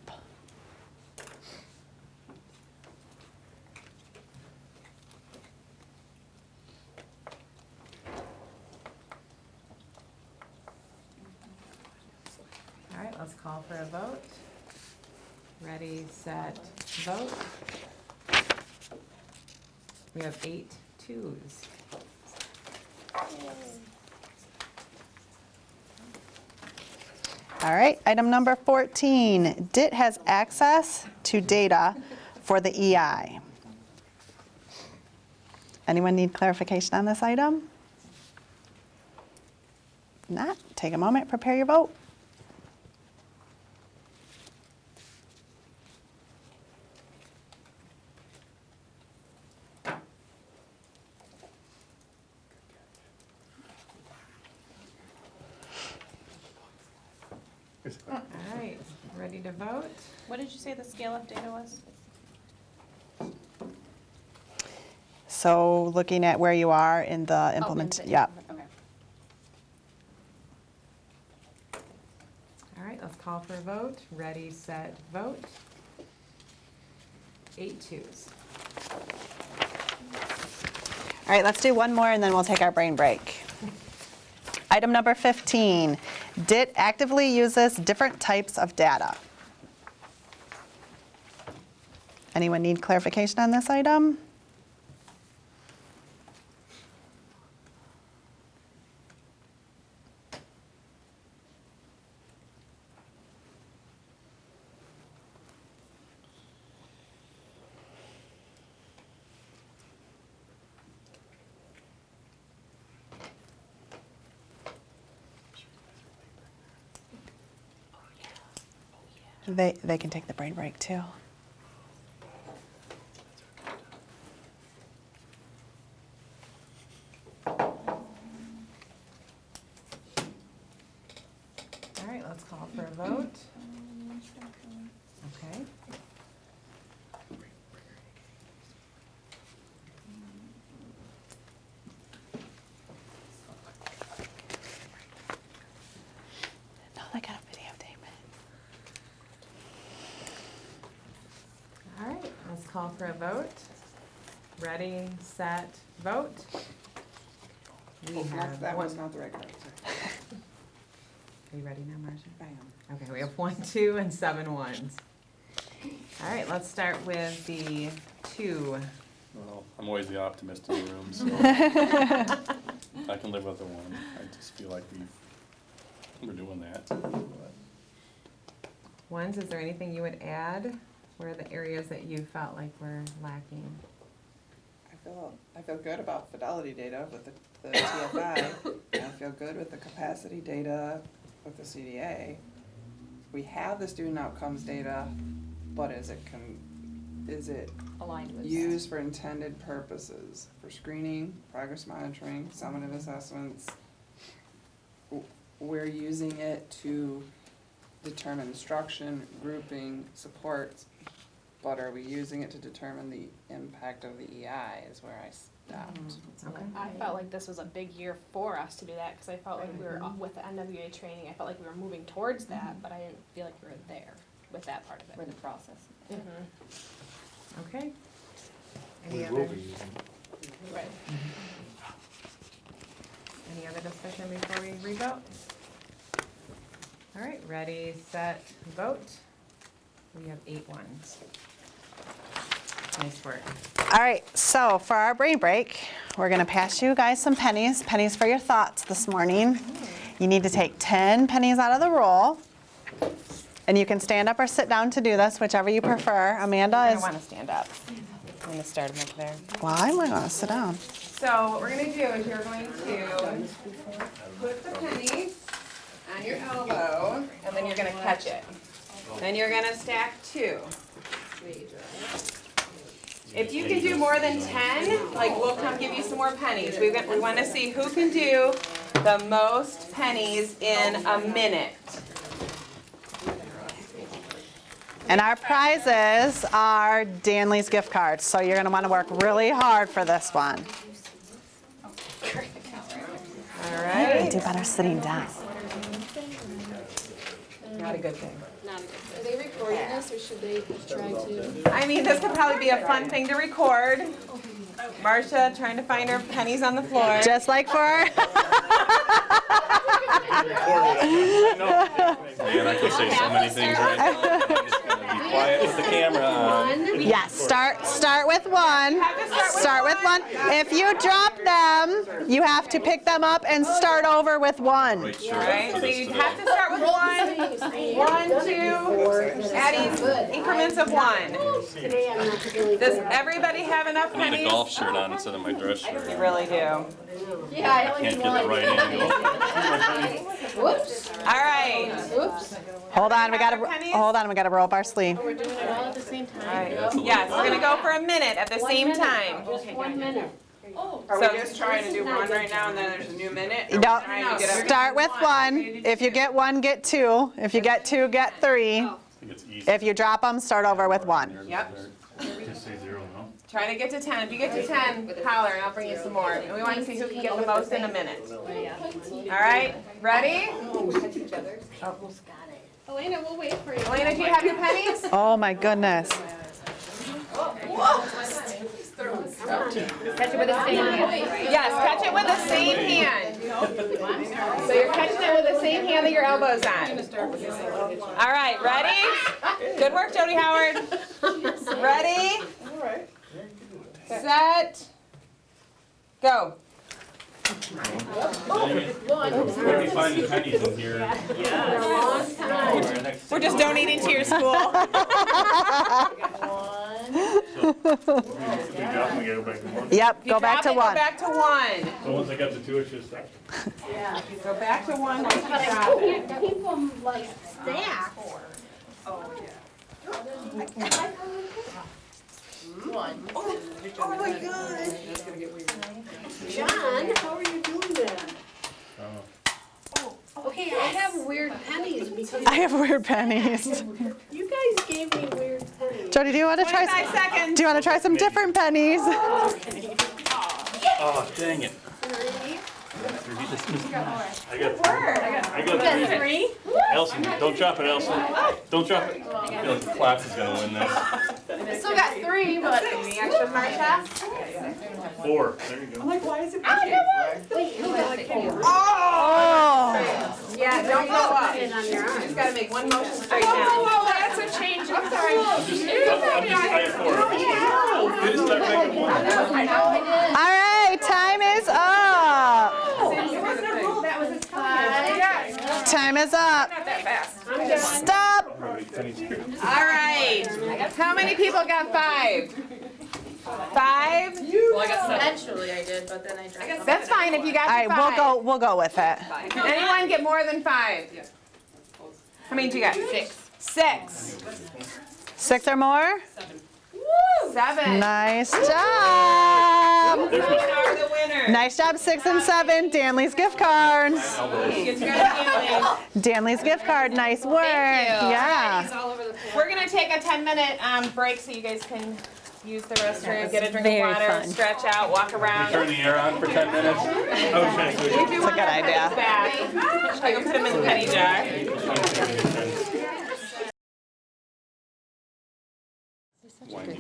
All right, let's call for a vote. Ready, set, vote. We have 8 twos. All right, item number 14. DIT has access to data for the EI. Anyone need clarification on this item? Not, take a moment, prepare your vote. All right, ready to vote? What did you say the scale of data was? So looking at where you are in the implement, yeah. Okay. All right, let's call for a vote. Ready, set, vote. 8 twos. All right, let's do one more and then we'll take our brain break. Item number 15, DIT actively uses different types of data. Anyone need clarification on this item? They can take the brain break too. All right, let's call for a vote. Okay. No, they gotta videotape it. All right, let's call for a vote. Ready, set, vote. We have That one. was not the right card, sorry. Are you ready now, Marcia? I am. Okay, we have 1, 2, and 7 ones. All right, let's start with the 2. Well, I'm always the optimist in the room, so I can live with the 1. I just feel like we're doing that. But Ones, is there anything you would add? Where are the areas that you felt like were lacking? I feel good about fidelity data with the TFI. I feel good with the capacity data with the CDA. We have the student outcomes data, but is it Aligned with. used for intended purposes, for screening, progress monitoring, summative assessments? We're using it to determine instruction, grouping, supports, but are we using it to determine the impact of the EI is where I stopped. Okay. I felt like this was a big year for us to do that, because I felt like we were, with the NWA training, I felt like we were moving towards that, but I didn't feel like we were there with that part of For it. the process. Okay. We Any will other, be using. Right. any other discussion before we re-vote? All right, ready, set, vote. We have 8 ones. Nice work. All right, so for our brain break, we're gonna pass you guys some pennies for your thoughts this morning. You need to take 10 pennies out of the roll. And you can stand up or sit down to do this, whichever you prefer. Amanda I is, want to stand up. I'm going to start them up there. well, I might wanna sit down. So what we're going to do is you're going to put the pennies on your elbow, and then you're going to catch it. Then you're going to stack 2. If you can do more than 10, like we'll come give you some more pennies. We want to see who can do the most pennies in a minute. And our prizes are Danley's gift cards, so you're gonna wanna work really hard for this one. All right. Do better sitting down. Not a good thing. Are they recording this, or should they try to? I mean, this could probably be a fun thing to record. Marcia trying to find her pennies on the floor. Just like for our Man, I could say so many things right now. I'm just gonna be Quiet with the camera on. Yes, start with one. Start with one. If you drop them, you have to pick them up and start over with one. Right, sure. Right, so you have to start with 1, 2, adding increments of 1. Does everybody have enough I need a pennies? golf shirt on instead of my dress shirt. You really do. Yeah, I only Can't need get the one. right angle. Whoops. All right. Whoops. Hold on, we gotta Pennies? roll up our sleeve. We're doing it all at the same All time. right. That's a little Yes, we're gonna hard. go for a minute at the same time. Just 1 minute. Are So- we just trying to do one right now and then there's a new minute? Or are we No, trying to get everything? start with one. If you get one, get two. If you get two, get three. I think it's easy. If you drop them, start over with one. Yep. Just say 0, no? Try to get to 10. If you get to 10, holler and I'll bring you some more. And we want to see who can get the most in a minute. All right, ready? Elena, we'll wait for you. Elena, do you have your pennies? Oh my goodness. Catch it with the same hand. Yes, catch it with the same hand. So you're catching it with the same hand that your elbow's on. All right, ready? Good work, Jody Howard. Ready? Set. Go. Where do you find the pennies in here? We're just donating to your school. Yep, You go back to drop it, one. Go back to 1. So once I got the 2, it's just that. Go back to 1. Once you drop it. Keep them like stacked. John, how are you doing that? Okay, I have weird pennies because I have weird pennies. you guys gave me weird pennies. Jody, do you want to 25 try? seconds. Do you want to try some different pennies? Oh, dang it. I got 3. Elsie, don't drop it, Elsie. Don't drop it. I feel like the class is gonna win this. Still got 3, but. Any extra Marsha? 4. There you go. Oh! Yeah, don't go up. You On your arm. just gotta make one motion straight Whoa, down. whoa, whoa, that's a change. I'm sorry. I have 4. Good start making 1. All right, time is up. That was a tie. Time is up. Not that fast. Stop. All right. How many people got 5? 5? Eventually I did, but then I dropped. That's fine if you got All right, to 5. we'll go with it. Can anyone get more than 5? How many did you get? 6. 6 or more? 7. Nice job. There's my, Are the winner. Nice job, 6 and 7. Danley's gift cards. It's good feeling. Danley's gift card. Nice work. Yeah. We're gonna take a 10-minute break so you guys can use the restroom, get a drink Very of water, fun. stretch out, walk around. turn the air on for 10 minutes. Okay. We do want good our idea. pennies back. I can put them in the penny jar.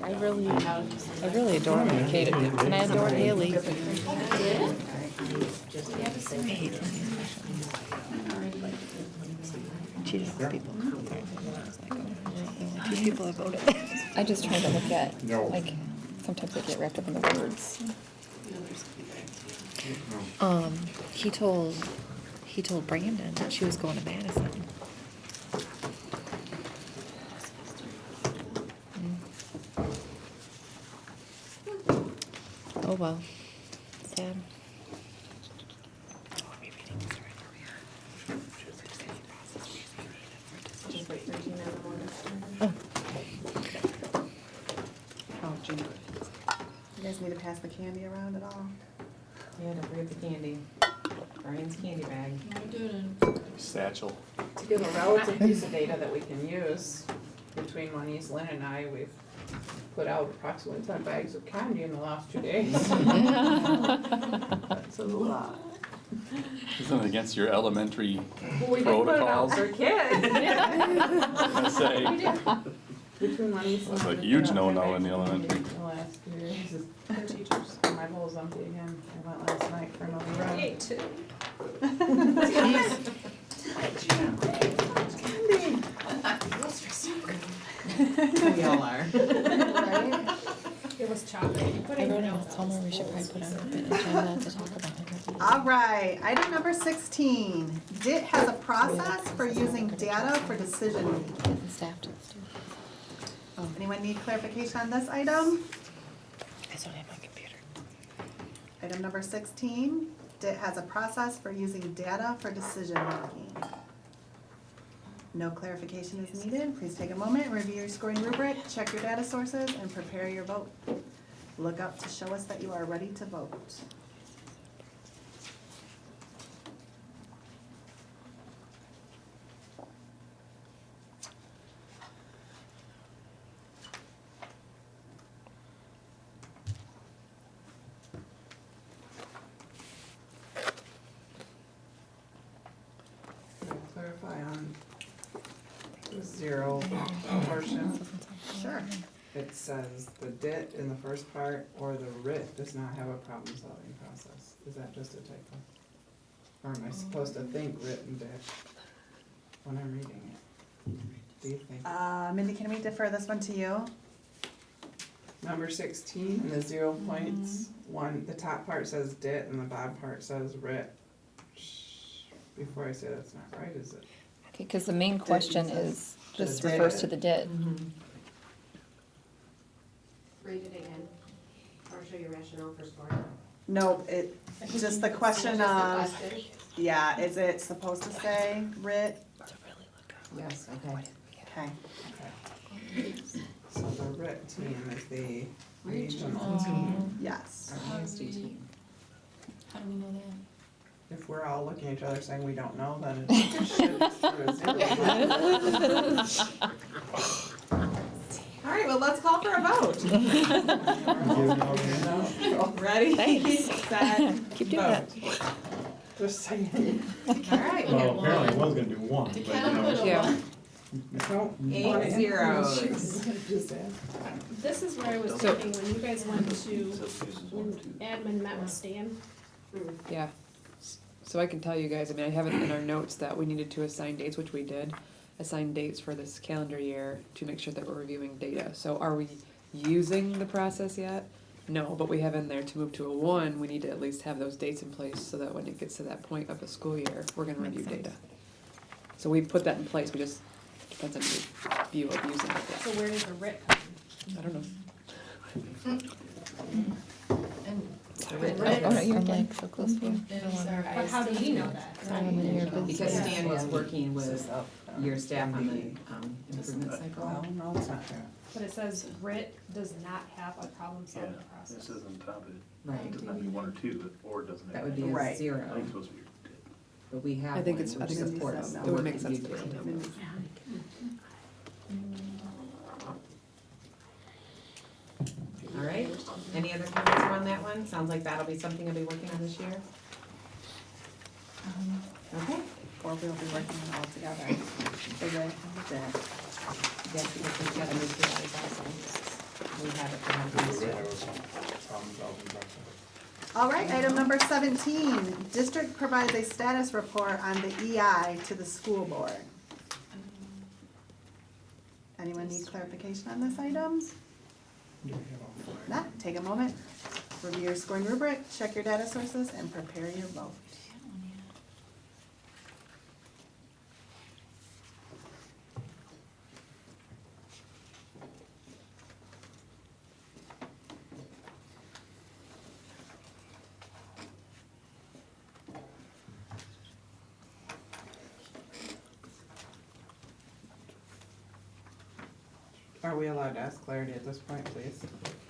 I really adore Kate, and I adore Haley. I just try to look at, like, sometimes I get wrapped up in the words. He told Brandon that she was going to Madison. Oh well, sad. Oh, gee. You guys need to pass the candy around at all? Yeah, don't forget the candy. Brian's candy bag. Satchel. To give a relative piece of data that we can use, between Moniz, Lynn, and I, we've put out approximately 10 bags of candy in the last 2 days. That's a lot. Isn't it against your elementary We did put it out protocols? for kids. I say, Between Moniz and that's a Lynn, huge we no-no put in the elementary. The last 2 years is teachers. My bowl's empty again. I went last night for another round. We all are. Right? It was chocolate. Everyone else, Homer, we should probably put on the agenda to talk about interviews. All right, item number 16. DIT has a process for using data for decision making. And staff to the students. Anyone need clarification on this item? I don't have my computer. Item number 16, DIT has a process for using data for decision making. No clarification is needed. Please take a moment, review your scoring rubric, check your data sources, and prepare your vote. Look up to show us that you are ready to vote. Can I clarify on the zero portion? Sure. It says the DIT in the first part or the RIT does not have a problem solving process. Is that just a typo? Or am I supposed to think RIT and DIT when I'm reading it? Do you think? Mindy, can we defer this one to you? Number 16 and the 0 points, the top part says DIT and the bottom part says RIT. Before I say that's not right, is it? Okay, because the main question is, just The refers data. to the DIT. Read it again, or show your rationale for scoring. Nope, just the question Just the of, question. yeah, is it supposed to say RIT? Yes, okay. Okay. So the RIT team is the regional team. Yes. Our ISD team. How do we know that? If we're all looking at each other saying we don't know, then it should through a zero. All right, well, let's call for a vote. Ready, set, Keep doing that. Just saying. All right. Well, apparently I was gonna do one, but you know. Yeah. Don't 8 zeros. Just ask. This is where I was So- thinking, when you guys went to, when admin met with Stan, Yeah, so I can tell you guys, I mean, I have it in our notes that we needed to assign dates, which we did. Assign dates for this calendar year to make sure that we're reviewing data. So are we using the process yet? No, but we have in there to move to a 1, we need to at least have those dates in place so that when it gets to that point of the school year, we're gonna review data. So we put that in place, we just, depends on your view of using it. so where does the RIT come I don't know. Oh, no, you're like so close to you. from? But how do you know that? Because Stan was working with your staff on the improvement Oh, cycle. no, it's not that. But it says RIT does not have a problem solving This process. is on top of it. Right. Does not mean 1 or 2, or it doesn't have. That would be a Right. I think 0, it's supposed to be. but we have I think one it's, I which think it's, supports the it would work make that you sense to did. put it. All right, any other comments around that one? Sounds like that'll be something I'll be working on this year. Okay. Or we'll be working on it all together. The RIT and the DIT. Yes, because we've got to move through ours also. We have it, we have to use it. Problem solving process. All right, item number 17, district provides a status report on the EI to the school board. Anyone need clarification on this item? Do we have all 5? Not, take a moment, review your scoring rubric, check your data sources, and prepare your vote. Are we allowed to ask clarity at this point, please?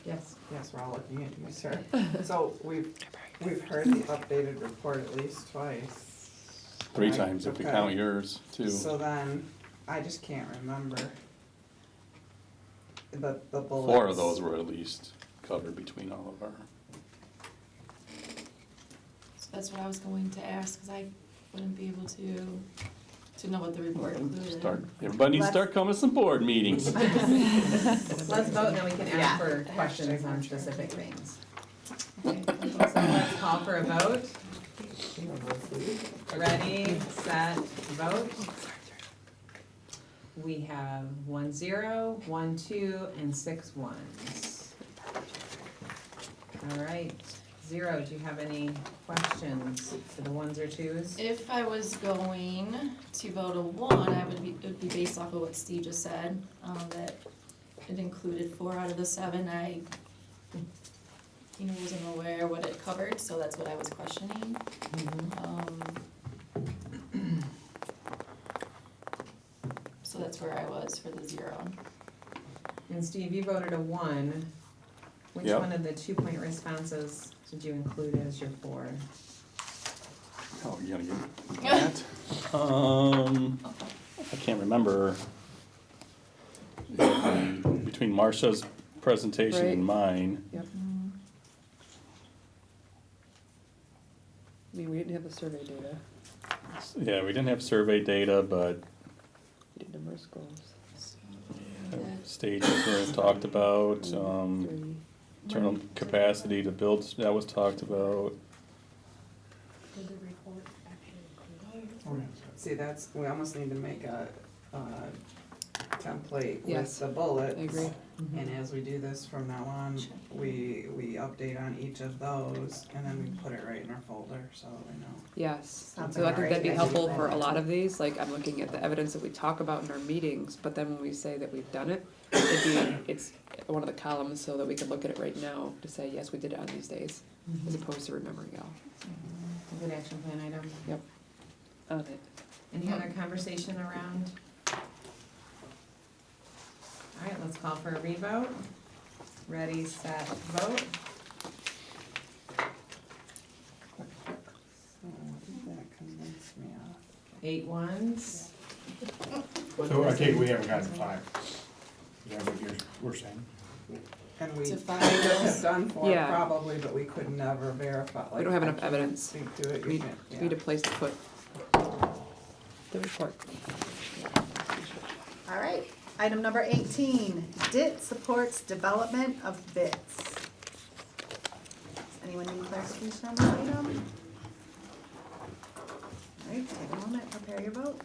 Yes. Yes, we're all looking at you, sir. So we've heard the updated report at least twice. 3 right? times if we Okay. count yours, too. So then, I just can't remember the bullets. 4 of those were at least covered between all of our. So that's what I was going to ask, because I wouldn't be able to know what the report included. Everybody needs to start coming to some board meetings. Let's vote and then we can Yeah. ask for questions on specific things. Okay, so let's call for a vote. Ready, set, vote. we have 1 0, 1 2, and 6 ones. All right, 0, do you have any questions for the 1s or 2s? If I was going to vote a 1, it would be based off of what Steve just said, that it included 4 out of the 7. I wasn't aware what it covered, so that's what I was questioning. So that's where I was for the 0. And Steve, you voted a 1. Which Yep. one of the 2-point responses did you include as your 4? Oh, you gotta give me that? I can't remember. Between Marcia's presentation and mine. Yep. I mean, we didn't have the survey data, Yeah, we didn't have survey data, but we did number of schools. stages were talked about, 3. internal capacity to build, that was talked about. Did the report actually include? See, we almost need to make a template Yes. with the bullets. I agree. And as we do this from now on, we update on each of those, and then we put it right in our folder, so we know. Yes, Sounds so like I think a that'd be great helpful idea. for a lot of these, like I'm looking at the evidence that we talk about in our meetings, but then when we say that we've done it, it's one of the columns so that we can look at it right now to say, yes, we did it on these days, as opposed to remembering it all. A good action plan item. Yep. On it. Any other conversation around? All right, let's call for a revote. Ready, set, vote. So what did that convince me of? 8 1s. So I take it we haven't gotten 5. Is that what we're saying? And we To find could those- have done 4 Yeah. probably, but we could never verify. We don't have Like, enough I can't evidence. Speak to it, We you need, can't, we yeah. need a place to put the report. All right, item number 18, DIT supports development of bits. Does anyone need clarification on this item? All right, take a moment, prepare your vote.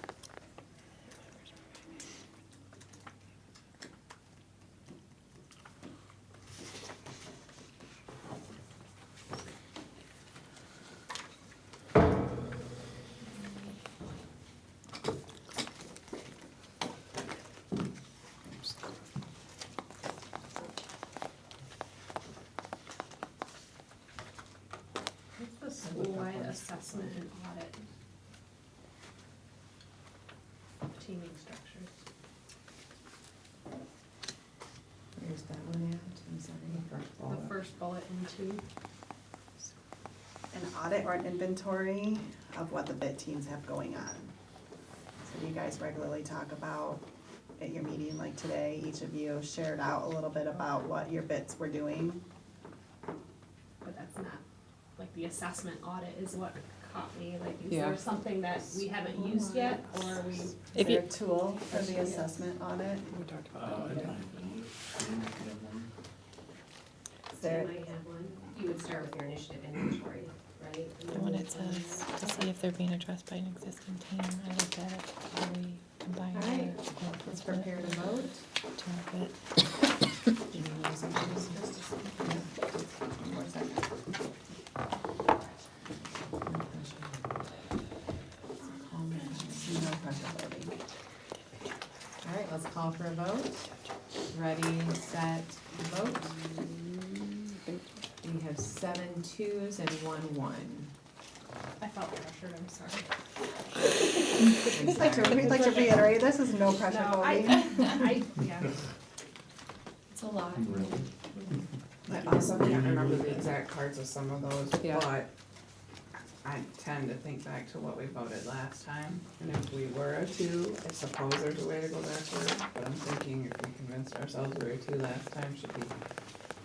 What's the school-wide assessment and audit? Teaming structures. Where's that one at? I'm sorry. The first bullet in 2. An audit or an inventory of what the bit teams have going on. So you guys regularly talk about at your meeting like today, each of you shared out a little bit about what your bits were doing. But that's not, like the assessment audit is what caught me, like is Yeah. there something that we haven't used yet, or are we? Is there a tool for the assessment audit? We talked about that. Is there, You might have one. You would start with your initiative inventory, right? The one it says to see if they're being addressed by an existing team. I looked at it before we combined All right, our let's prepare to vote. to our bit. one more second. No pressure voting. All right, let's call for a vote. Ready, set, vote. We have 7 2s and 1 1. I felt pressured, I'm sorry. We'd like to reiterate, this is no pressure No, voting. yeah. It's a lot. I also can't remember the exact parts of some of those, Yeah. but I tend to think back to what we voted last time. And if we were a 2, I suppose there's a way to go backward, but I'm thinking if we convinced ourselves we were a 2 last time, should be,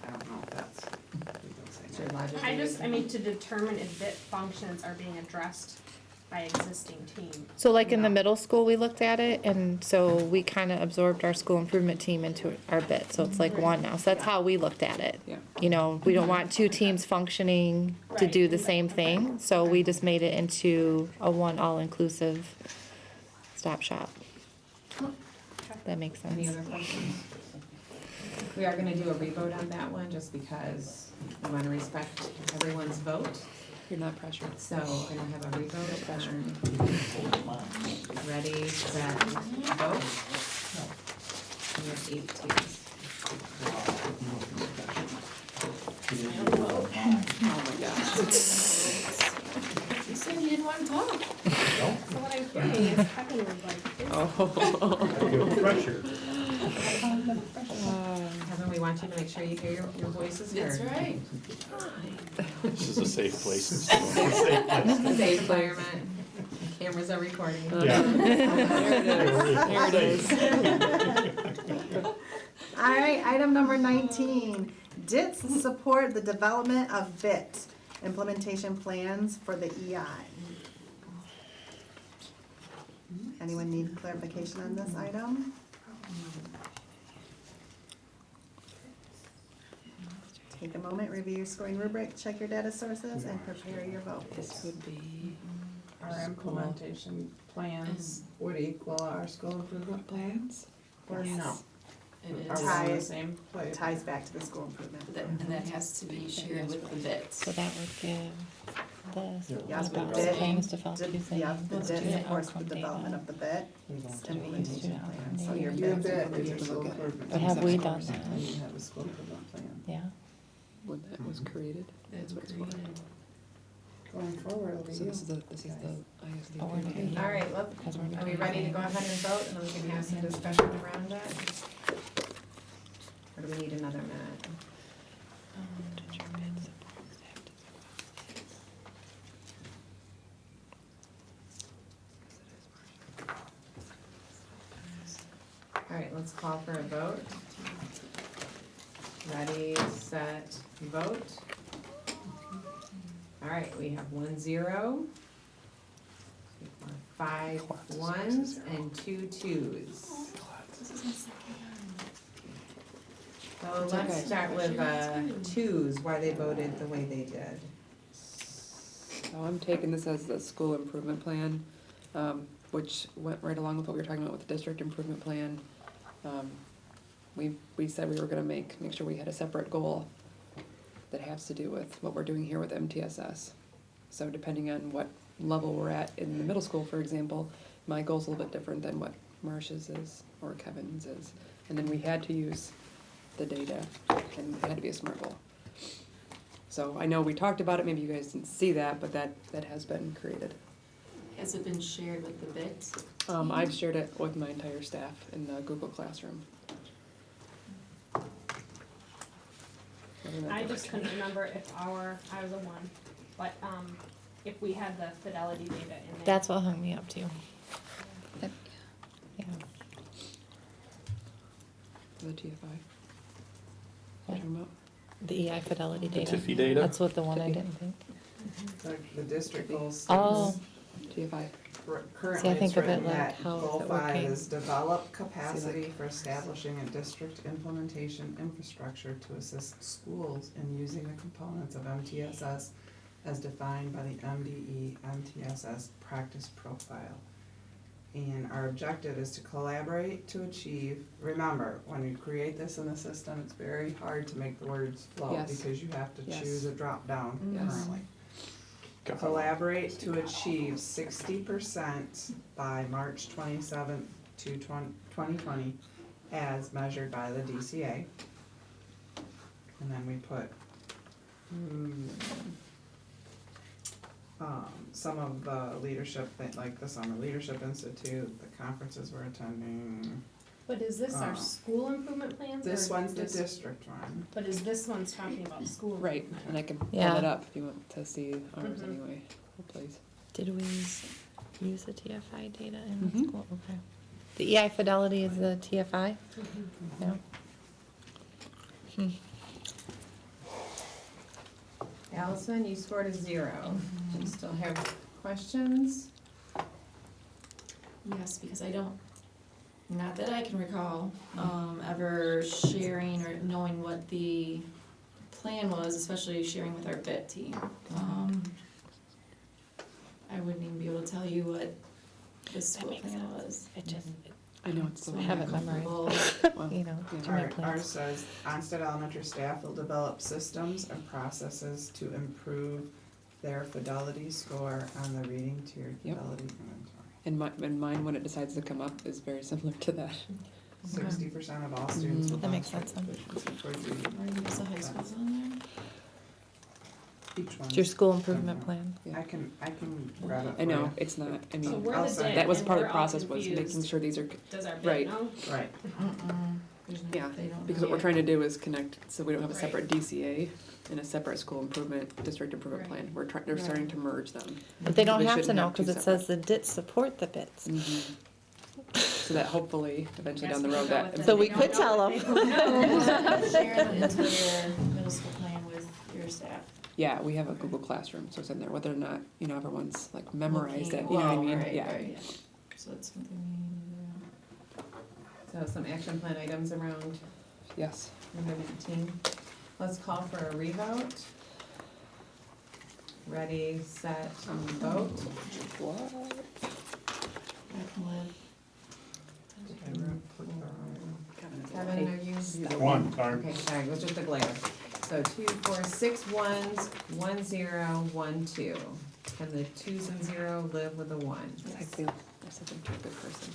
I don't know if that's, we don't say Should no. logic I mean, to determine if bit functions are being addressed by existing team. So like in the No. middle school, we looked at it, and so we kind of absorbed our school improvement team into our bit, so it's like one now. So that's how we looked at it. Yeah. You know, we don't want 2 teams functioning to do the same thing, so we just made it into a one all-inclusive stop shop. that makes Any sense. other questions? We are gonna do a revote on that one, just because we wanna respect everyone's vote. You're not pressured. So we're gonna have a revote on ready, set, vote. We have 8 twos. Oh my gosh. You said you didn't want to talk. So what I'm hearing is Kevin would like this. Oh. Pressure. Kevin, we want you to make sure you hear your voices heard. That's right. This is a safe place. Safe environment. Cameras are recording. Yeah. There it is. All right, item number 19. DITS support the development of BIT, implementation plans for the EI. Anyone need clarification on this item? Take a moment, review your scoring rubric, check your data sources, and prepare your vote. This would be. Our implementation plans would equal our school improvement plans, or no? It Are is. we on the Ties. same It place? ties back to the school improvement. And that has to be shared with the bits. So that would give this, Yes, about the BIT, plans developed using yeah, the the DIT student supports the outcome development data. of the BIT, implementation student plan, outcome so data. your Your BIT. bit is your to school look at. improvement. But have we done And that? you have a school improvement plan. Yeah. When that was created. That's what it's for. created. Going forward, it'll be So you. this is the ISD. But we're not data. here. All right, look, Because we're not are we here. ready to go ahead and vote, and then we can have some discussion around it? Or do we need another minute? All right, let's call for a vote. Ready, set, vote. All right, we have 1 0. 5 1s and 2 2s. So let's start with 2s, why they voted the way they did. So I'm taking this as the school improvement plan, which went right along with what we were talking about with the district improvement plan. We said we were gonna make sure we had a separate goal that has to do with what we're doing here with MTSS. So depending on what level we're at in the middle school, for example, my goal's a little bit different than what Marcia's is or Kevin's is. And then we had to use the data, and it had to be a SMART goal. So I know we talked about it, maybe you guys didn't see that, but that has been created. Has it been shared with the bits? I've shared it with my entire staff in the Google Classroom. I just couldn't remember if I was a 1, but, if we had the fidelity data in there. That's what hung me up too. Yep. Yeah. The TFI. What are you talking about? The EI fidelity The data. TIFI data? That's what the one I didn't think. The district goals. Oh. TFI. Currently, it's think of it written like, that how is goal it 5 working? is develop capacity for establishing a district implementation infrastructure to assist schools in using the components of MTSS as defined by the MDE MTSS practice profile. And our objective is to collaborate to achieve, remember, when you create this in the system, it's very hard to make the words flow Yes. because you have to Yes. choose a drop down Yes. currently. Collaborate to achieve 60% by March 27th to 2020 as measured by the DCA. And then we put some of the leadership, like the Summer Leadership Institute, the conferences we're attending. But is this our school improvement plans? This or one's the this- district one. But is this one's talking about school? Right, and I can pull Yeah. it up if you want to see ours Mhm. anyway, please. Did we use the TFI data in the Mhm. school? Okay. The EI fidelity is the TFI? Yeah. Allison, you scored a 0. Do you still have questions? Yes, because I don't, not that I can recall, ever sharing or knowing what the plan was, especially sharing with our vet team. I wouldn't even be able to tell you what the school makes plan sense. was. It just, I know it's I have it memorized. Well, You know, yeah. too many Ours plans. says, Onsted Elementary staff will develop systems and processes to improve their fidelity score on the reading tiered Yep. fidelity inventory. And mine, when it decides to come up, is very similar to that. 60% of all students will That makes demonstrate sense then. proficiency towards reading. So high school's on there? Each one. It's your school improvement plan. I can grab it for I know, you. it's not, I So mean, we're I'll the send DIT, that was and part of we're the all process, was making confused. sure these are, Does our Right. bid know? Right. yeah, They don't because know what we're yet. trying to do is connect, so we don't have a Right. separate DCA and a separate school improvement, district improvement Right. plan. They're starting to merge them. But they don't They have to shouldn't know, have two cause it says the DIT support the bits. So that hopefully, eventually Yes, down the we road, go that. with it. So we They don't could know tell what them. they don't know. Share the entire middle school plan with your staff. Yeah, we have a Google Classroom, so it's in there, whether or not, everyone's like memorized it, you know what I Well, mean? right, Yeah. right. So it's something we need to do. So some action plan items around Yes. commitment team. Let's call for a revote. Ready, set, vote. Kevin, are you? One, sorry. Okay, sorry, it was just a glare. So 2, 4, 6 ones, 1 0, 1 2. Can the 2s and 0 live with the 1? I feel, I said I'm a good person.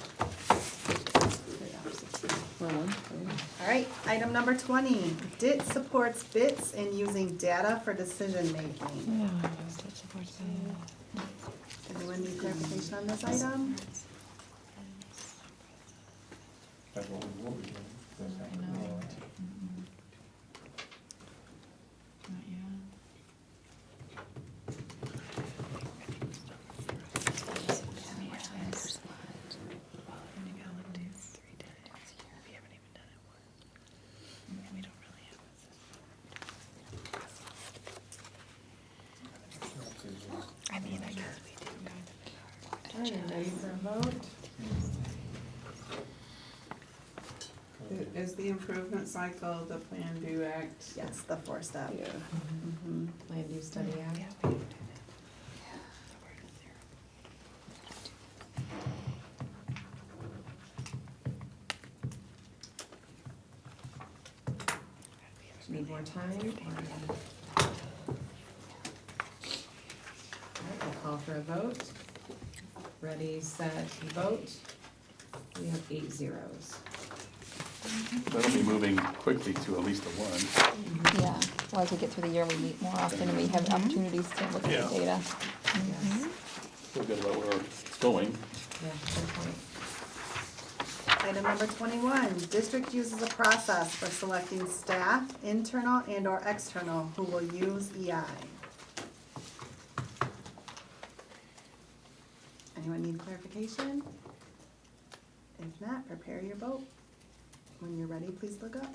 Very opposite. We're one, right? All right, item number 20, DIT supports bits in using data for decision making. Yeah, DIT supports that. Anyone need clarification on this item? That's what we will be doing. I know. Not yet. I mean, I guess we do kind of. Alright, ready for a vote? Is the improvement cycle the Plan Do Act? Yes, the 4-step. Yeah. Land use study act. Yeah, we do that. Need more time? Alright, we'll call for a vote. Ready, set, vote. We have 8 zeros. That'll be moving quickly to at least a 1. Yeah, well, as we get through the year, we meet more often and we have opportunities to look at Yeah. the data. Yes. Feel good about where it's going. Yeah, good point. Item number 21, district uses a process for selecting staff, internal and/or external, who will use EI. Anyone need clarification? If not, prepare your vote. When you're ready, please look up.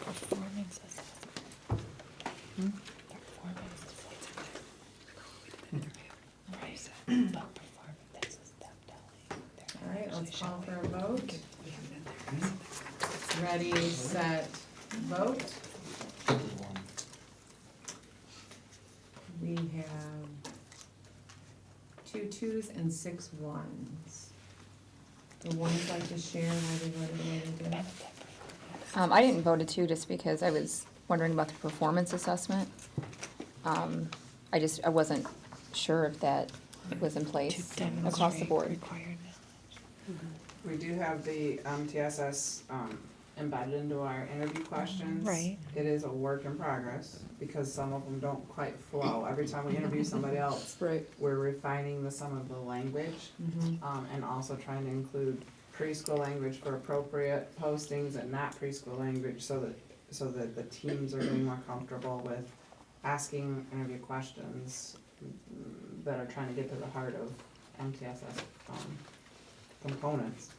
Performance assessment. Performance assessment. Right, but performance, that's a step telling. Alright, let's call for a vote. Ready, set, vote. We have 2 2s and 6 1s. The ones like to share why they voted the way they did. I didn't vote a 2 just because I was wondering about the performance assessment. I wasn't sure if that was in place across the board. Required We do have the TSS embedded into our interview questions. Right. It is a work in progress because some of them don't quite flow. Every time we interview somebody else, Right. we're refining some of the language and also trying to include preschool language for appropriate postings and not preschool language so that the teams are getting more comfortable with asking interview questions that are trying to get to the heart of MTSS components.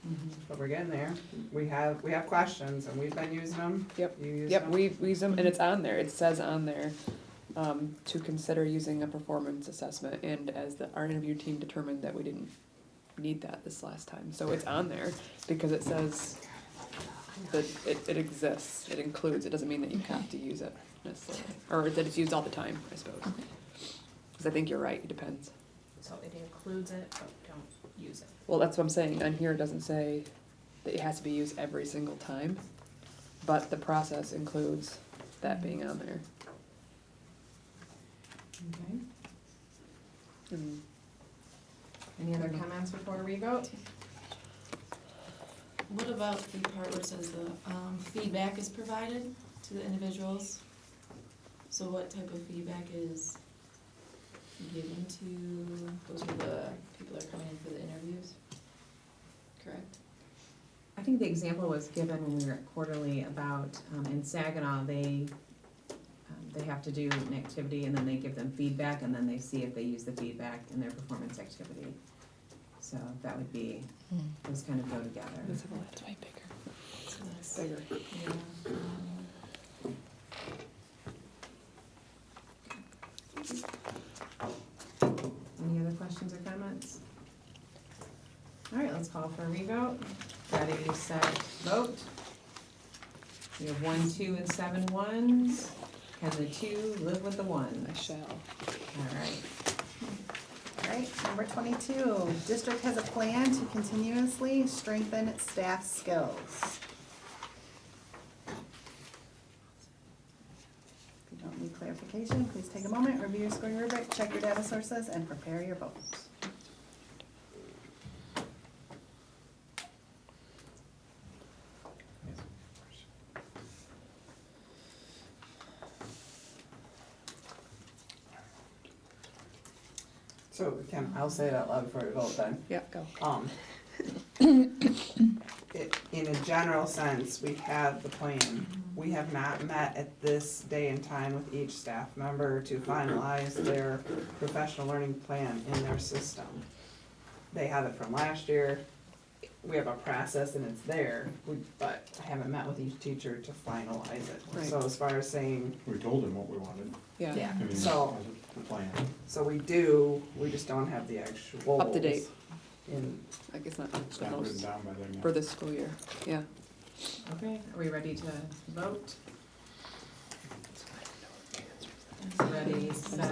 But we're getting there. We have questions and we've been using them. Yep. You use Yep, them? we use them, and it's on there, it says on there, to consider using a performance assessment, and as our interview team determined that we didn't need that this last time, so it's on there, because it says, that it exists, it includes, it doesn't mean that you have to use it necessarily, or that it's used all the time, I suppose. Cause I think you're right, it depends. So it includes it, but don't use it. Well, that's what I'm saying, on here it doesn't say that it has to be used every single time, but the process includes that being on there. Okay. And Any other comments before we vote? What about the part where it says the feedback is provided to the individuals? So what type of feedback is given to, those are the people that are coming in for the interviews, correct? I think the example was given when we were at quarterly about, in Saginaw, they have to do an activity and then they give them feedback and then they see if they use the feedback in their performance activity. So that would be, those kind of go together. That's way bigger. So that's, Bigger. yeah. Any other questions or comments? All right, let's call for a revote. Ready, set, vote. We have 1, 2, and 7 ones. Can the 2 live with the 1? I shall. All right. All right, number 22, district has a plan to continuously strengthen staff skills. If you don't need clarification, please take a moment, review your scoring rubric, check your data sources, and prepare your vote. So I'll say it out loud before we vote then. Yeah, go. In a general sense, we have the plan. We have not met at this day and time with each staff member to finalize their professional learning plan in their system. They have it from last year. We have a process and it's there, but I haven't met with each teacher to finalize it. Right. So as far as saying, We told them what we wanted. Yeah. yeah, I mean, so, as a plan. so we just don't have the actual. Up to date. In, I guess not It's the not written most down by them yet. for this school year, yeah. Okay, are we ready to vote? Ready, set,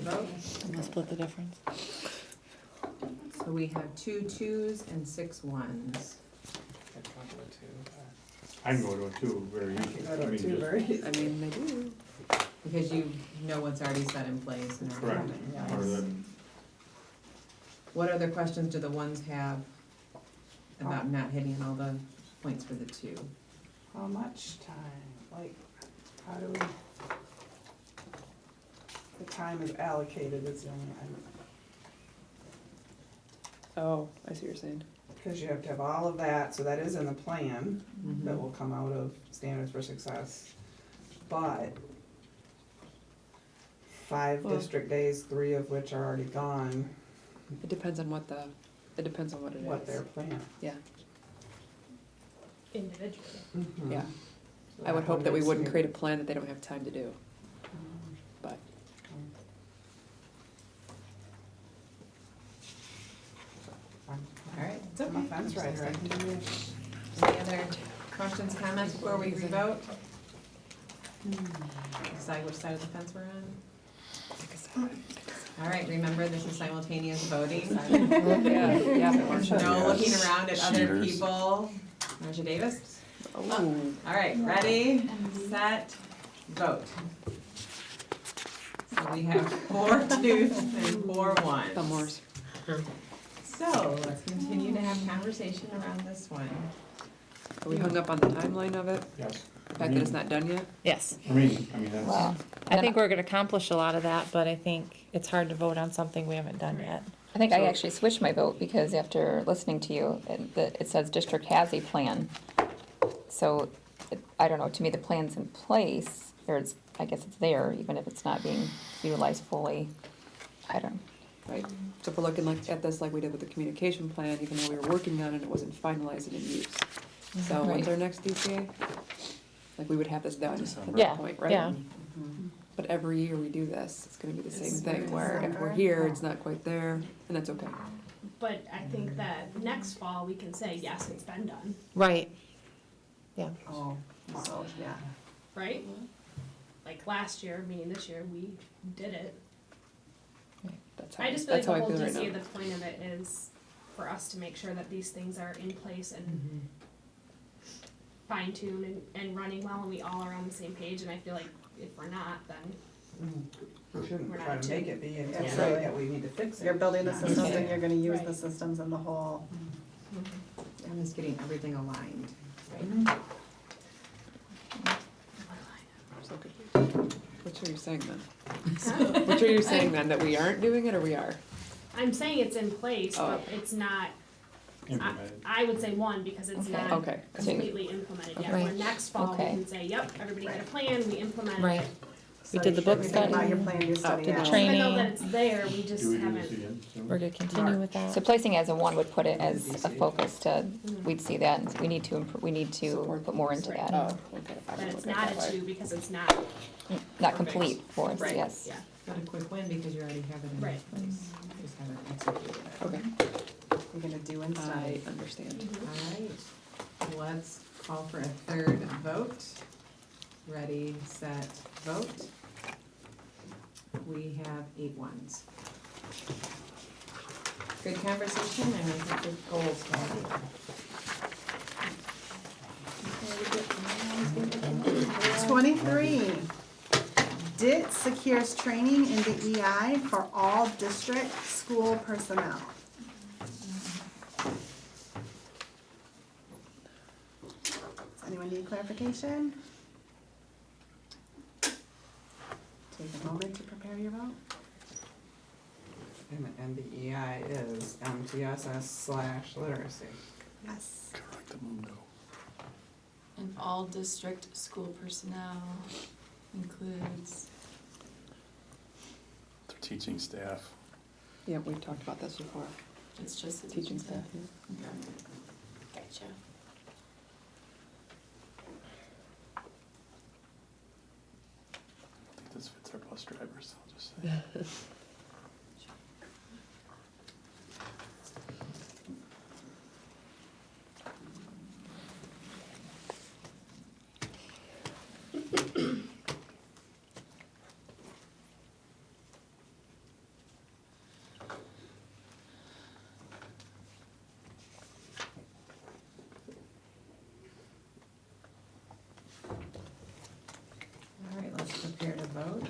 vote. We'll split the difference. So we have 2 2s and 6 1s. I can go to a 2 very easily. I don't mean, do just- very. I mean, they do. Because you know what's already set in place and Correct. everything. Yes. Or the, What other questions do the ones have about not hitting all the points for the 2? How much time, like, how do we? The time is allocated is the only, Oh, I see what you're saying. because you have to have all of that, so that is in the plan, Mm-hmm. that will come out of Standards for Success. But 5 Well- district days, 3 of which are already gone, It depends on what it is. what their plan. Yeah, Individually. yeah. So I would hope one that we makes wouldn't me- create a plan that they don't have time to do, but. I'm All right, it's I'm a okay. fence rider, I can do it. Any other questions, comments before we revote? Decide which side of the fence we're on? All right, remember, this is simultaneous voting. Yeah, yeah. No looking around at other people. Marcia Davis? Oh, All right, ready, set, vote. So we have 4 2s and 4 1s. thumb wars. So let's continue to have conversation around this one. Are we hung up on the timeline of it? yes. The fact that it's not done yet? Yes. I mean, that's, Well, I think we're gonna accomplish a lot of that, but I think it's hard to vote on something we haven't done yet. I think I actually switched my vote because after listening to you, it says district has a plan. So, I don't know, to me, the plan's in place, or I guess it's there, even if it's not being utilized fully. I don't. Right, so if we're looking at this like we did with the communication plan, even though we were working on it, it wasn't finalized and in use. So when's Right. our next DCA? Like we would have this done at Yeah, that point, right? yeah. But every year we do this, it's gonna be the same It's thing, where if we're December. here, it's not quite there, and that's okay. But I think that next fall, we can say, yes, it's been done. Right. Yeah. Oh, so, yeah. right? Like last year, meaning this year, we did it. That's how, I just feel like that's the how I whole feel right DCA, now. the point of it is for us to make sure that these things are in place and fine tuned and running well, and we all are on the same page, and I feel like if we're not, then We shouldn't We're try not to too. make it be until Yeah. we know that we need to fix it. You're building the Not systems say- and you're gonna use the Right. systems and the whole, And just getting everything aligned. So good. What are you saying then? What are you saying then, that we aren't doing it or we are? I'm saying it's in place, but Oh. it's not, Implemented. I would say one, because it's Okay. not Okay. completely implemented yet. Right. Where next fall, we Okay. can say, yep, everybody had a plan, we implemented Right. it. We did the book Think about study. your plan, your study, did the yeah. training. Even though that it's there, we just Do we do haven't. this again soon? We're gonna continue with that. So placing it as a one would put it as a focus to, we'd see that, and we need to we need to Support put more into Right. that. Oh, okay. I But didn't it's look at not it that a way. 2 because it's not, Not Perfect. complete for us, right, yes. yeah. But a quick win because you already have it in Right. place. You just haven't executed it. Okay, You're gonna do and I study. understand. Alright, let's call for a third vote. Ready, set, vote. We have 8 ones. Good conversation and I think good goals. Mm-hmm. 23, DIT secures training in the EI for all district school personnel. Does anyone need clarification? Take a moment to prepare your vote. And the EI is MTSS/literacy. Yes. And all district school personnel includes, The teaching staff. Yeah, we've talked about this before, it's just the teaching staff. Okay. Gotcha. I think this fits our bus drivers, I'll just say. Alright, let's prepare to vote.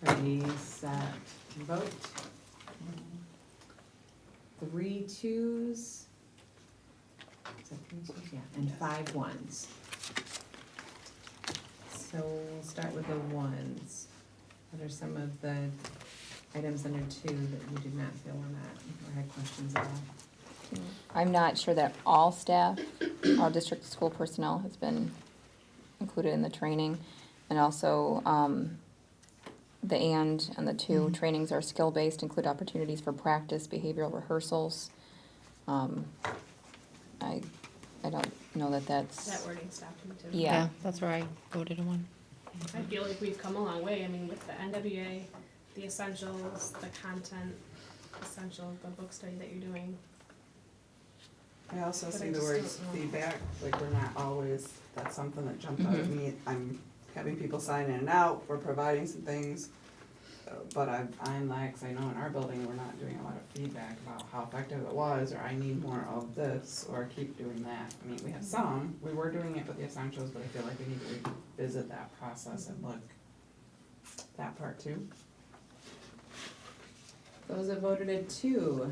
Ready, set, vote. 3 twos. Is that 3 twos? Yeah, and 5 ones. So we'll start with the ones. What are some of the items under 2 that you did not feel were met or had questions about? I'm not sure that all staff, all district school personnel has been included in the training. And also, the and the 2 trainings are skill-based, include opportunities for practice, behavioral rehearsals. I don't know that that's. That wording stopped me too. Yeah. That's where I voted a 1. I feel like we've come a long way, I mean, with the NWA, the essentials, the content essential, the book study that you're doing. I also But see I the just words don't know. feedback, like we're not always, that's something that jumped out at me. I'm having people sign in and out, we're providing some things. But I'm like, 'cause I know in our building, we're not doing a lot of feedback about how effective it was, or I need more of this, or keep doing that. I mean, we have some, we were doing it with the essentials, but I feel like we need to revisit that process and look that part too. Those that voted at 2,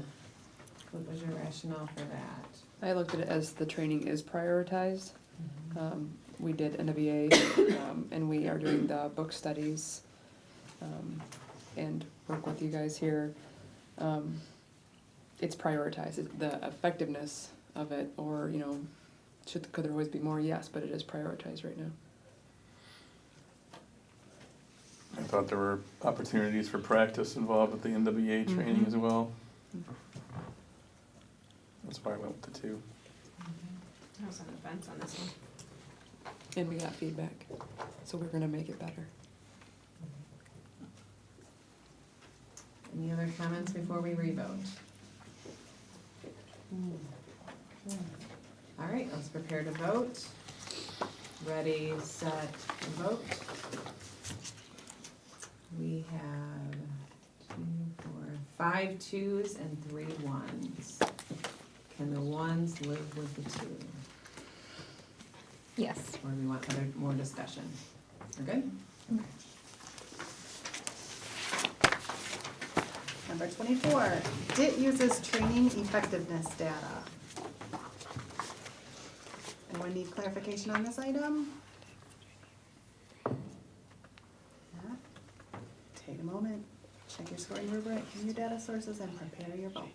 what was your rationale for that? I looked at it as the training is prioritized. We did NWA, and we are doing the book studies, and work with you guys here. It's prioritized. The effectiveness of it, or, could there always be more? Yes, but it is prioritized right now. I thought there were opportunities for practice involved with the NWA training as well. That's why I went with the 2. I was on the fence on this one. And we got feedback, so we're gonna make it better. Any other comments before we revote? All right, let's prepare to vote. Ready, set, vote. We have 5 2s and 3 1s. Can the 1s live with the 2? Yes. Or do we want more discussion? We're good? Number 24, DIT uses training effectiveness data. Anyone need clarification on this item? Yeah. Take a moment, check your scoring rubric and your data sources and prepare your vote.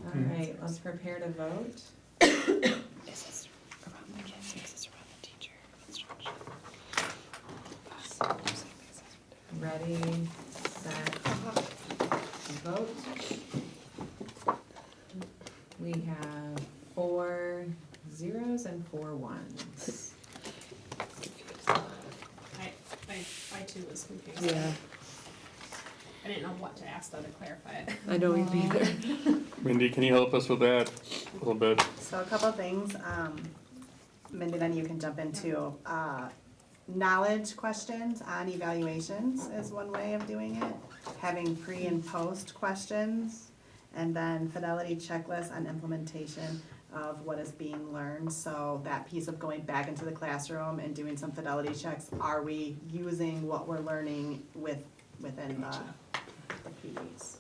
All right, let's prepare to vote. Is this around the kids? Is this around the teacher? Instruction? Ready, set, vote. We have 4 0s and 4 1s. I too was confused. Yeah, I didn't know what to ask though to clarify it. I know me neither. Mindy, can you help us with that a little bit? So a couple of things, Mindy, then you can jump into, knowledge questions on evaluations is one way of doing it. Having pre and post questions, and then fidelity checklist on implementation of what is being learned. So that piece of going back into the classroom and doing some fidelity checks, are we using what we're learning within the PDs?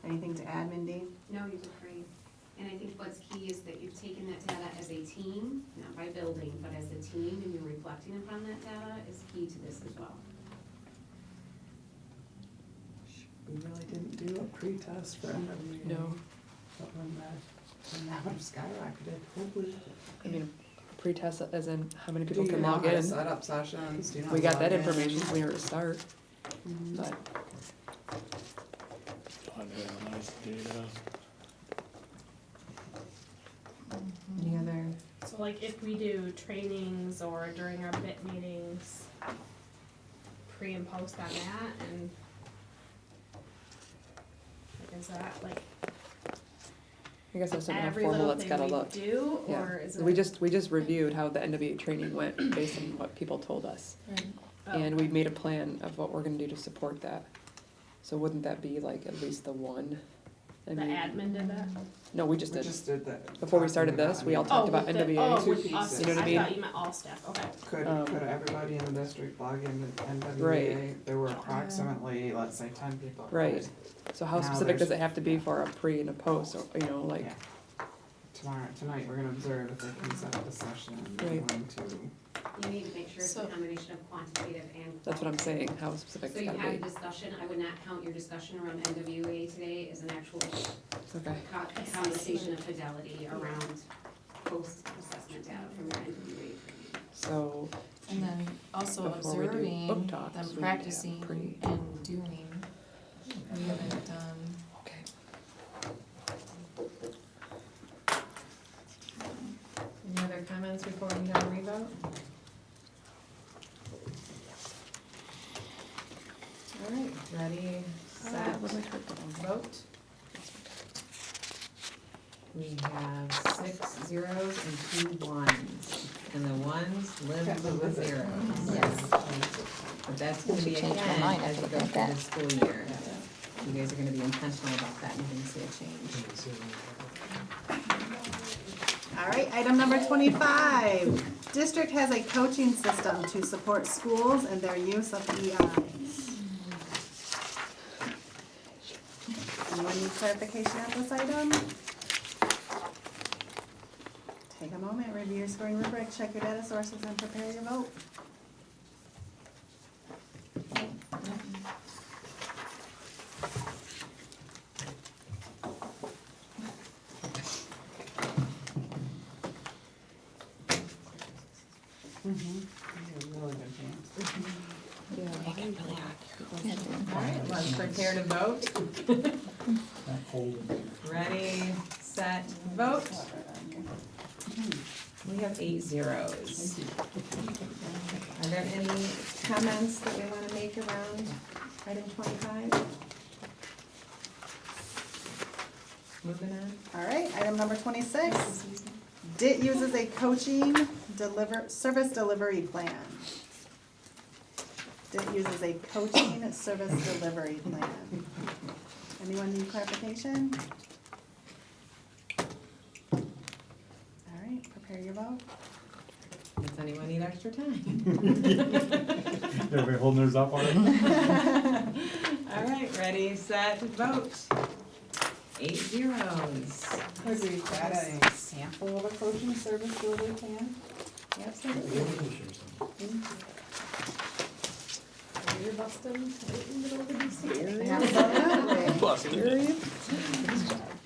Anything to add, Mindy? No, you did great. And I think what's key is that you've taken that data as a team, not by building, but as a team, and you're reflecting upon that data is key to this as well. We really didn't do a pre-test for NWA. No. But when that would have skyrocketed, hopefully. I mean, pre-test as in how many Do people you can know log how to in. set up sessions? Do you know We how to got that log in? information when we were to start, but Analyze data. Any other? So like if we do trainings or during our BIT meetings, pre and post on that and like is that like I guess that's something more every formal little that's thing gotta we look. do Yeah. or is it? We just reviewed how the NWA training went based on what people told us. Oh. And we made a plan of what we're gonna do to support that. So wouldn't that be like at least the one? I The mean, admin did that? no, we just We did. just did that. Before we talking started this, we all it. talked about with the- NWA. Two with us. pieces. You know what I I mean? thought you meant all staff, okay. Could everybody in the district log into NWA? Right. There were approximately, let's say, 10 people. Right. So how Now specific does there's- it have to be for a pre and a post, or, you know, like, Yeah. Tonight, we're gonna observe if they can set up a session. We're Right. going to, You need to make sure it's a So- combination of quantitative and that's what I'm qualitative. saying, how specific So it's you gotta had a be. discussion, I would not count your discussion around NWA today as an actual Okay, conversation of fidelity around post-assessment data from your NWA training. so, And then also Before we do observing book talks, them we need to have practicing pre- and doing. We haven't done. okay. Any other comments before we go to revote? All right, ready, set, vote. We have 6 0s and 2 1s, and the 1s live with the 0s. Yes. But that's gonna be Change my again mind as after we go looking through at the school year. You guys are gonna be intentional about that, and you're gonna see a change. All right, item number 25. District has a coaching system to support schools and their use of EIs. Anyone need clarification on this item? Take a moment, review your scoring rubric, check your data sources, and prepare your vote. Really good chance. All right, let's prepare to vote. Ready, set, vote. We have 8 zeros. Are there any comments that we want to make around item 25? Moving on. All right, item number 26. DIT uses a coaching service delivery plan. DIT uses a coaching service delivery plan. Anyone need clarification? All right, prepare your vote. Does anyone need extra time? Everybody holding theirs up already? All right, ready, set, vote. 8 zeros. Could we add a sample of a coaching service delivery plan? Absolutely. You're busting in the middle of the DC. Absolutely.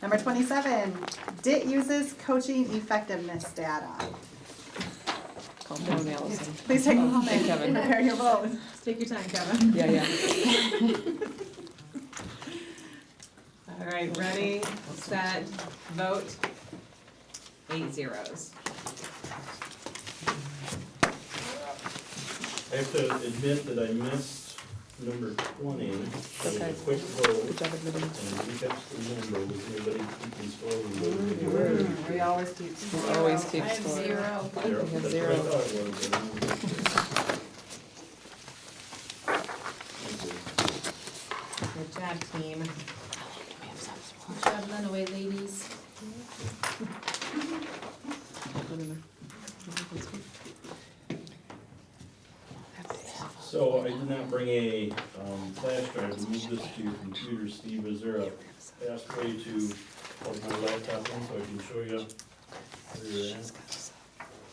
Number 27, DIT uses coaching effectiveness data. Calm down, Allison. Please take a moment Hey, and Kevin. prepare your vote. Take your time, Kevin. Yeah. All right, ready, set, vote. 8 zeros. I have to admit that I missed number 20. It was a Okay. quick vote. Good job, admitting. And we kept the number. Does anybody keep score? We always keep. We always keep I have score. 0. Zero. have That's what I zero. thought it was. Thank you. Good job, team. Good job, Lenawee ladies. So I did not bring a flash drive to move this to your computer. Steve, is there a fast way to plug my laptop in so I can show you where you're at?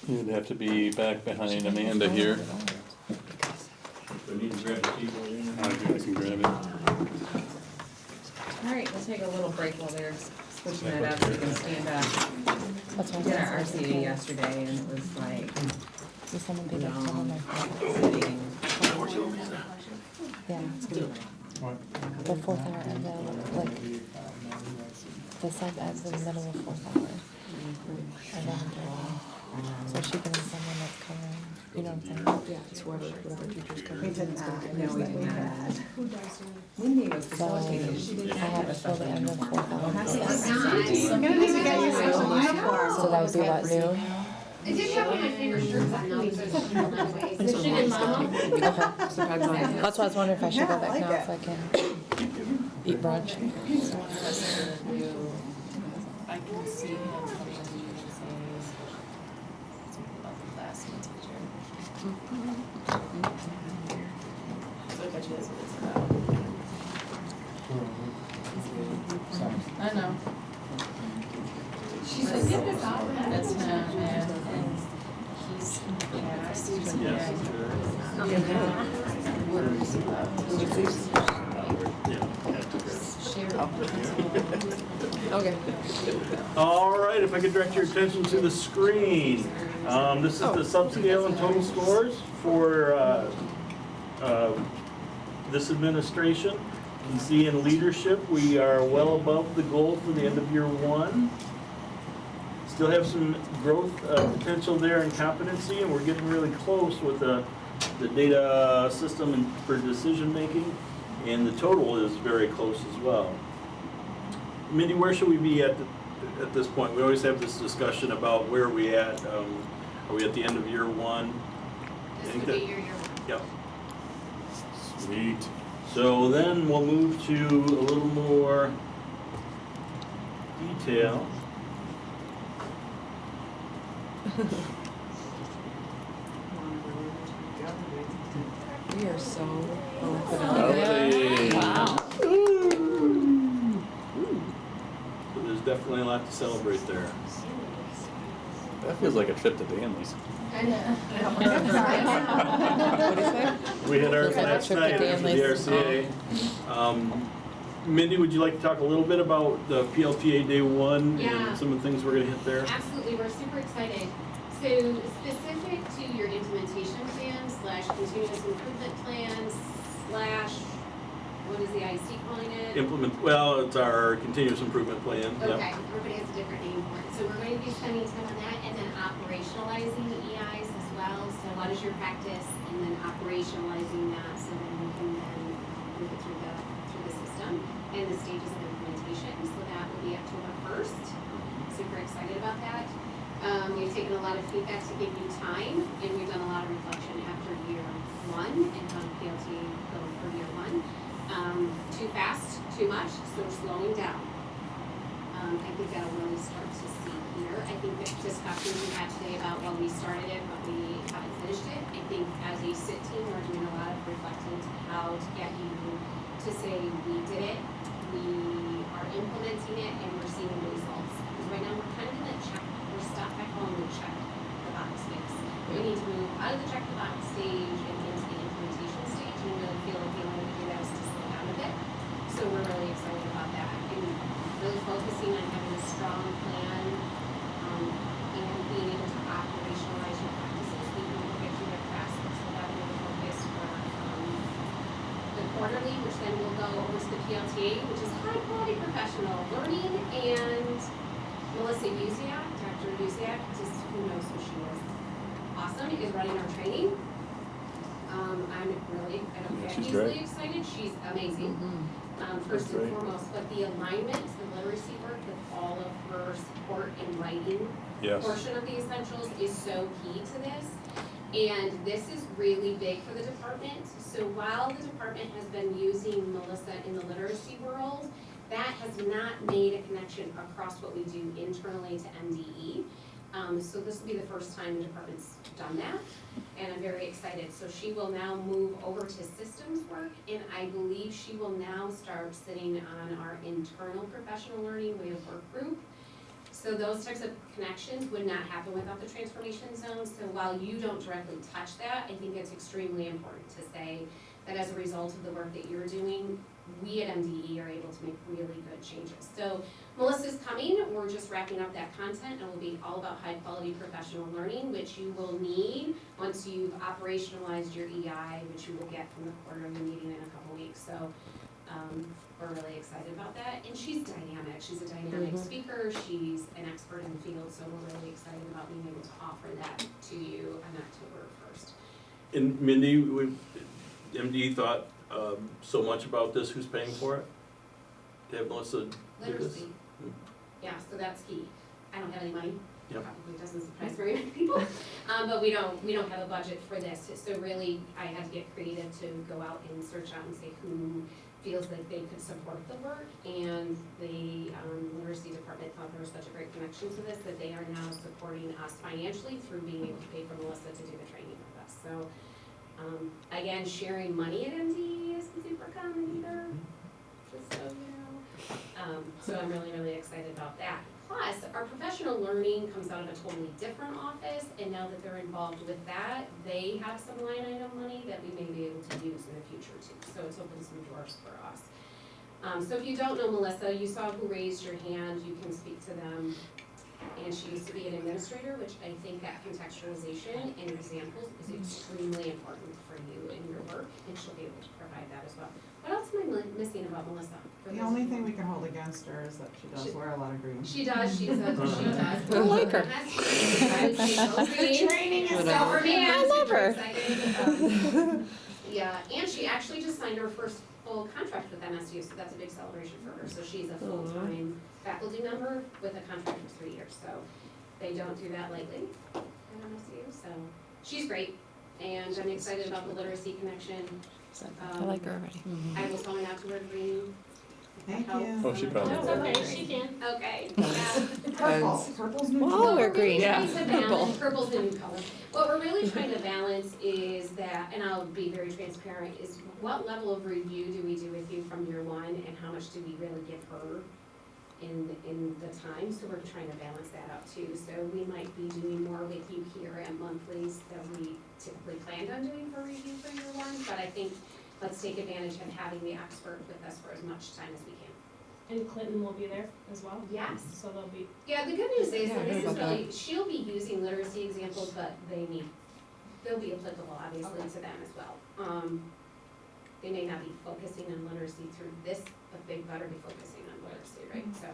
You'd have to be back behind Amanda here. Do I need to grab the keyboard in? I can grab it. All right, we'll take a little break while they're switching that up so you can stand up. We did our RCA yesterday and it was like, sitting. Yeah, What? the 4th hour and the, like, the sub adds in the middle of 4th hour. 11:30. So she can have someone that's covering, you know what I'm saying? Yeah, it's whoever teacher's coming. We did not. No, we did not. Wendy was facilitating. She didn't I have have it a till the special end of 4th hour. I'm gonna need to get you some uniform. So that would be what, noon? I did have one of my favorite shirts on though, so it's Lenawee. Did she get mama? Okay, depends on. That's why I was wondering if I should Yeah, go I back like now, it. if I can eat brunch. I can see him from the teacher saying something about the class and the teacher. So I bet you that's what it's about. I know. She said, get this out. That's him, and he's asked to words Okay. All right, if I could direct your attention to the screen. This is the subscale and total scores for this administration. You can see in leadership, we are well above the goal for the end of year 1. Still have some growth potential there in competency, and we're getting really close with the data system and for decision making, and the total is very close as well. Mindy, where should we be at this point? We always have this discussion about where are we at. Are we at the end of year 1? This would be your year 1. Yep. Sweet. So then we'll move to a little more detail. We are so Lovely. So there's definitely a lot to celebrate there. That feels like a trip to Danley's. I know. What do you say? We had ours Feels like a last trip to night after the Danley's. RCA. Mindy, would you like to talk a little bit about the PLTA Day 1 Yeah. and some of the things we're going to hit there? Absolutely, we're super excited. So specific to your implementation plan / continuous improvement plans / what is the IC calling it? Well, it's our continuous improvement plan, yep. Okay, everybody has a different name for it. So we're going to be spending time on that and then operationalizing the EIs as well. So what is your practice and then operationalizing that so then we can then move it through the system and the stages of implementation. So that will be October 1st. Super excited about that. We've taken a lot of feedback to give you time and we've done a lot of reflection after year 1 and how PLT go for year 1. Too fast, too much, so we're slowing down. I think that'll really start to see here. I think the discussions we had today about when we started it, but we haven't finished it, I think as a SIT team, we're doing a lot of reflecting to how to get you to say, we did it, we are implementing it, and we're seeing the results. Because right now, we're kind of in that check, we're stuck at home with check the box fix. We need to move out of the check the box stage and into the implementation stage, and we really feel like the only way to do that is to slow down a bit. So we're really excited about that and really focusing on having a strong plan and being able to operationalize your practices. We can get through that faster, so that will focus for the quarterly, which then will go over to the PLTA, which is high quality professional learning, and Melissa Uziak, Dr. Uziak, just who knows who she is. Awesome, is running our training. I'm really, I don't get easily excited. She's amazing. First and foremost, but the alignment, the literacy work with all of her support and writing portion of the essentials is so key to this. And this is really big for the department. So while the department has been using Melissa in the literacy world, that has not made a connection across what we do internally to MDE. So this will be the first time the department's done that, and I'm very excited. So she will now move over to systems work, and I believe she will now start sitting on our internal professional learning way of work group. So those types of connections would not happen without the transformation zone. So while you don't directly touch that, I think it's extremely important to say that as a result of the work that you're doing, we at MDE are able to make really good changes. So Melissa's coming, we're just wrapping up that content, and it will be all about high quality professional learning, which you will need once you've operationalized your EI, which you will get from the quarterly meeting in a couple weeks. So we're really excited about that. And she's dynamic, she's a dynamic speaker, she's an expert in the field, so we're really excited about being able to offer that to you on October 1st. And Mindy, MD thought so much about this, who's paying for it? To have Melissa do this? Literacy. Yeah, so that's key. I don't have any money. Yep. Probably doesn't surprise very many people. But we don't have a budget for this. So really, I had to get creative to go out and search out and say who feels like they could support the work. And the literacy department thought there was such a great connection to this that they are now supporting us financially through being able to pay for Melissa to do the training with us. So again, sharing money at MD isn't super common either, just so you know. So I'm really, really excited about that. Plus, our professional learning comes out of a totally different office, and now that they're involved with that, they have some line item money that we may be able to use in the future too. So it's opened some doors for us. So if you don't know Melissa, you saw who raised your hand, you can speak to them. And she used to be an administrator, which I think that contextualization and examples is extremely important for you in your work, and she'll be able to provide that as well. What else am I missing about Melissa? The only thing we can hold against her is that she does wear a lot of green. She does, she does. I like her. Her training is so over. I love her. Yeah, and she actually just signed her first full contract with MSU, so that's a big celebration for her. So she's a full-time faculty member with a contract for 3 years. So they don't do that lightly at MSU. So she's great, and I'm excited about the literacy connection. I like her already. I was going out to wear green. Thank you. Oh, she probably That's will. okay, she can. Okay. Yeah. Purple, purple's new. Oh, we're What really green. trying to balance, purple's the new color. What we're really trying to balance is that, and I'll be very transparent, is what level of review do we do with you from year one, and how much do we really give her in the time? So we're trying to balance that out too. So we might be doing more with you here at monthlies than we typically planned on doing for review for year one, but I think let's take advantage of having the expert with us for as much time as we can. And Clinton will be there as well? Yes. So they'll be. Yeah, the good news is Yeah, that I this heard is about really, she'll be using literacy examples, but they'll be applicable obviously to them as well. They may not be focusing on literacy through this, but they better be focusing on literacy, right? So,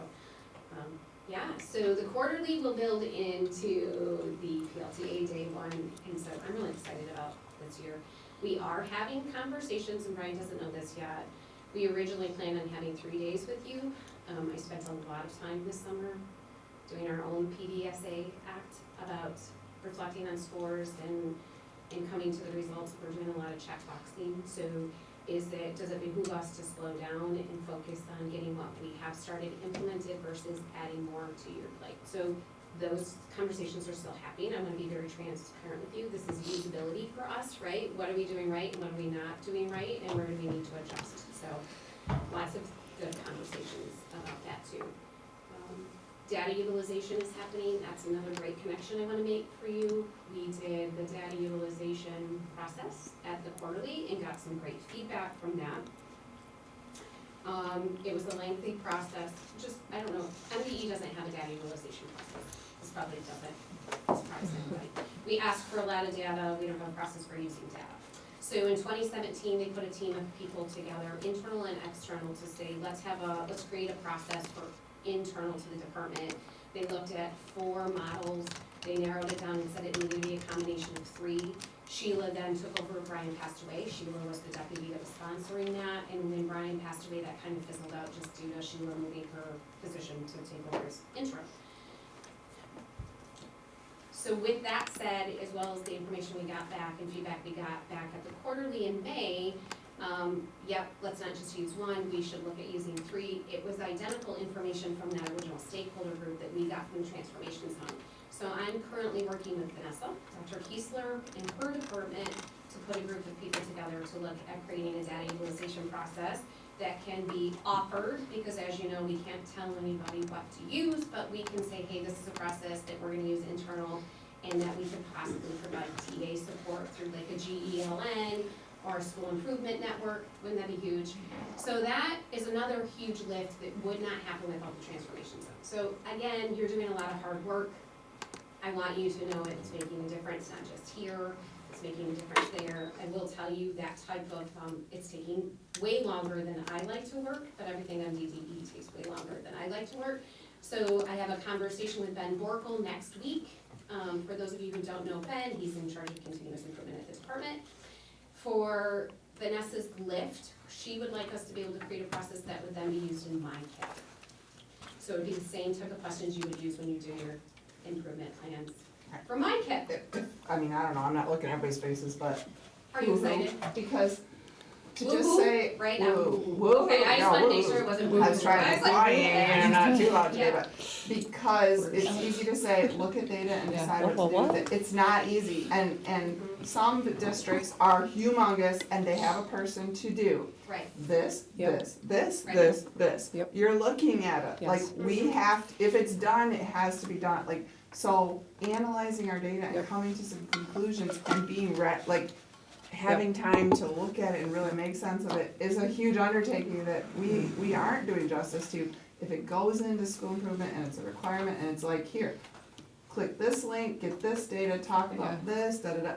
yeah, so the quarterly will build into the PLTA day one, and so I'm really excited about this year. We are having conversations, and Brian doesn't know this yet. We originally planned on having 3 days with you. I spent a lot of time this summer doing our own PDSA act about reflecting on scores and coming to the results. We're doing a lot of checkboxing. So does it behoove us to slow down and focus on getting what we have started implemented versus adding more to your plate? So those conversations are still happening. I'm gonna be very transparent with you. This is usability for us, right? What are we doing right and what are we not doing right, and where do we need to adjust? So lots of good conversations about that too. Data utilization is happening. That's another great connection I wanna make for you. We did the data utilization process at the quarterly and got some great feedback from that. It was a lengthy process, I don't know, MDE doesn't have a data utilization process. This probably doesn't surprise anybody. We asked for a lot of data, we don't have a process for using data. So in 2017, they put a team of people together, internal and external, to say, let's create a process for internal to the department. They looked at 4 models, they narrowed it down and said it needed to be a combination of 3. Sheila then took over, Brian passed away. Sheila was the deputy that was sponsoring that, and when Brian passed away, that kind of fizzled out just due to Sheila moving her position to take over as interim. So with that said, as well as the information we got back and feedback we got back at the quarterly in May, let's not just use 1, we should look at using 3. It was identical information from that original stakeholder group that we got from the transformation zone. So I'm currently working with Vanessa, Dr. Kiesler, and her department to put a group of people together to look at creating a data utilization process that can be offered, because as you know, we can't tell anybody what to use, but we can say, hey, this is a process that we're gonna use internal, and that we could possibly provide TA support through like a GELN or a school improvement network. Wouldn't that be huge? So that is another huge lift that would not happen without the transformation zone. So again, you're doing a lot of hard work. I want you to know it's making a difference, not just here, it's making a difference there. I will tell you that type of, it's taking way longer than I like to work, but everything on DDE takes way longer than I like to work. So I have a conversation with Ben Borkel next week. For those of you who don't know Ben, he's in charge of continuous improvement at the department. For Vanessa's lift, she would like us to be able to create a process that would then be used in MyKit. So it would be the same type of questions you would use when you do your improvement plans for MyKit. I mean, I don't know, I'm not looking at everybody's faces, but. Are you excited? Because to Woo just woo, say. right now. Woo, Okay, I just no, wanted to make woo. sure it wasn't woo. I was trying to be like, quiet and I'm not too loud today, Yeah. but because it's easy to say, look at data and decide what to do with it. It's not easy, and some districts are humongous and they have a person to do Right. this, Yep. this, Right. this. Yep. You're looking at it, Yes. like, we have, if it's done, it has to be done, like, so analyzing our data and Yep. coming to some conclusions and being having time to look at it and really make sense of it is a huge undertaking that we aren't doing justice to. If it goes into school improvement and it's a requirement and it's like, here, click this link, get this data, talk about this, da-da-da.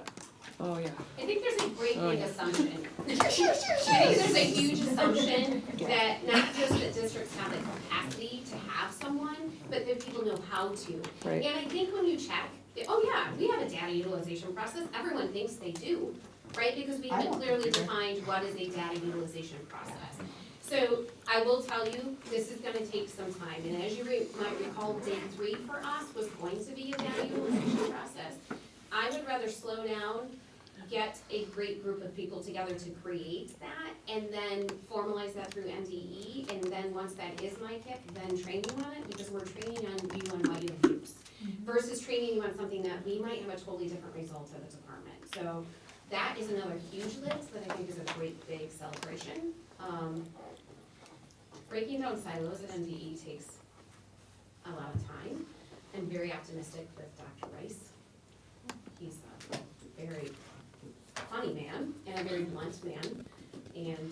Oh, yeah. I think there's a great Oh, big yeah. assumption. I think there's a huge assumption that not just that districts have the capacity to have someone, but that people know how to. Right. And I think when you check, oh yeah, we have a data utilization process, everyone thinks they do, right? Because we I haven't don't clearly think they do. defined what is a data utilization process. So I will tell you, this is gonna take some time, and as you might recall, day 3 for us was going to be a data utilization process. I would rather slow down, get a great group of people together to create that, and then formalize that through NDE, and then once that is MyKit, then train you on it, because we're training on you on what you use, versus training you on something that we might have a totally different result of the department. So that is another huge lift that I think is a great big celebration. Breaking down silos at NDE takes a lot of time. I'm very optimistic with Dr. Rice. He's a very funny man and a very blunt man. And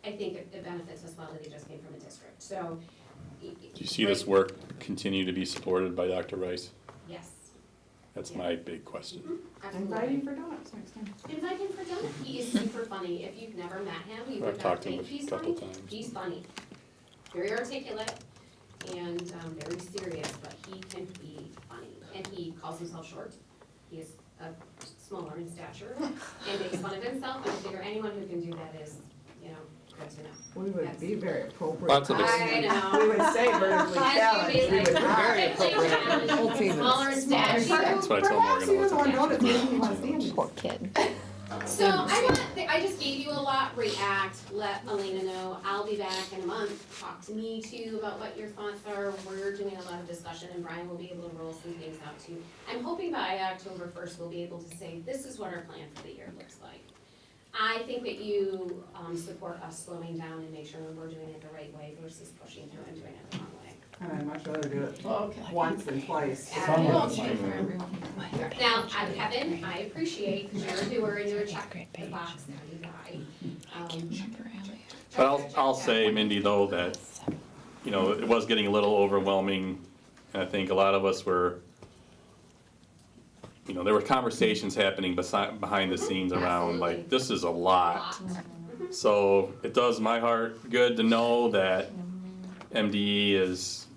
I think it benefits us well that he just came from a district, so. Do you see this work continue to be supported by Dr. Rice? Yes. That's my big question. Invite him for donuts next time. Invite him for dinner. He is super funny. If you've never met him, you I've would not talked to him think he's a couple funny. times. He's funny. Very articulate and very serious, but he can be funny. And he calls himself short. He is smaller in stature and makes fun of himself. And I figure anyone who can do that is, you know, good to know. We would be very appropriate. Lots of I know. We would say vertically challenged. We would be very appropriate. Whole team is Smaller in stature. That's why I told Perhaps he doesn't want Morgan. donuts, maybe he wants sandwiches. Poor kid. So I just gave you a lot, react, let Elena know, I'll be back in a month, talk to me too about what your thoughts are, we're doing a lot of discussion and Brian will be able to roll some things out too. I'm hoping by October 1st, we'll be able to say, this is what our plan for the year looks like. I think that you support us slowing down and make sure we're doing it the right way versus pushing through and doing it the wrong way. And I'd much rather do it once than twice. Now, Kevin, I appreciate, because you're a doer and you're a check the box now, you guy. But I'll say, Mindy, though, that, you know, it was getting a little overwhelming, and I think a lot of us were, you know, there were conversations happening behind the scenes around, like, this is a lot. So it does my heart good to know that MDE is,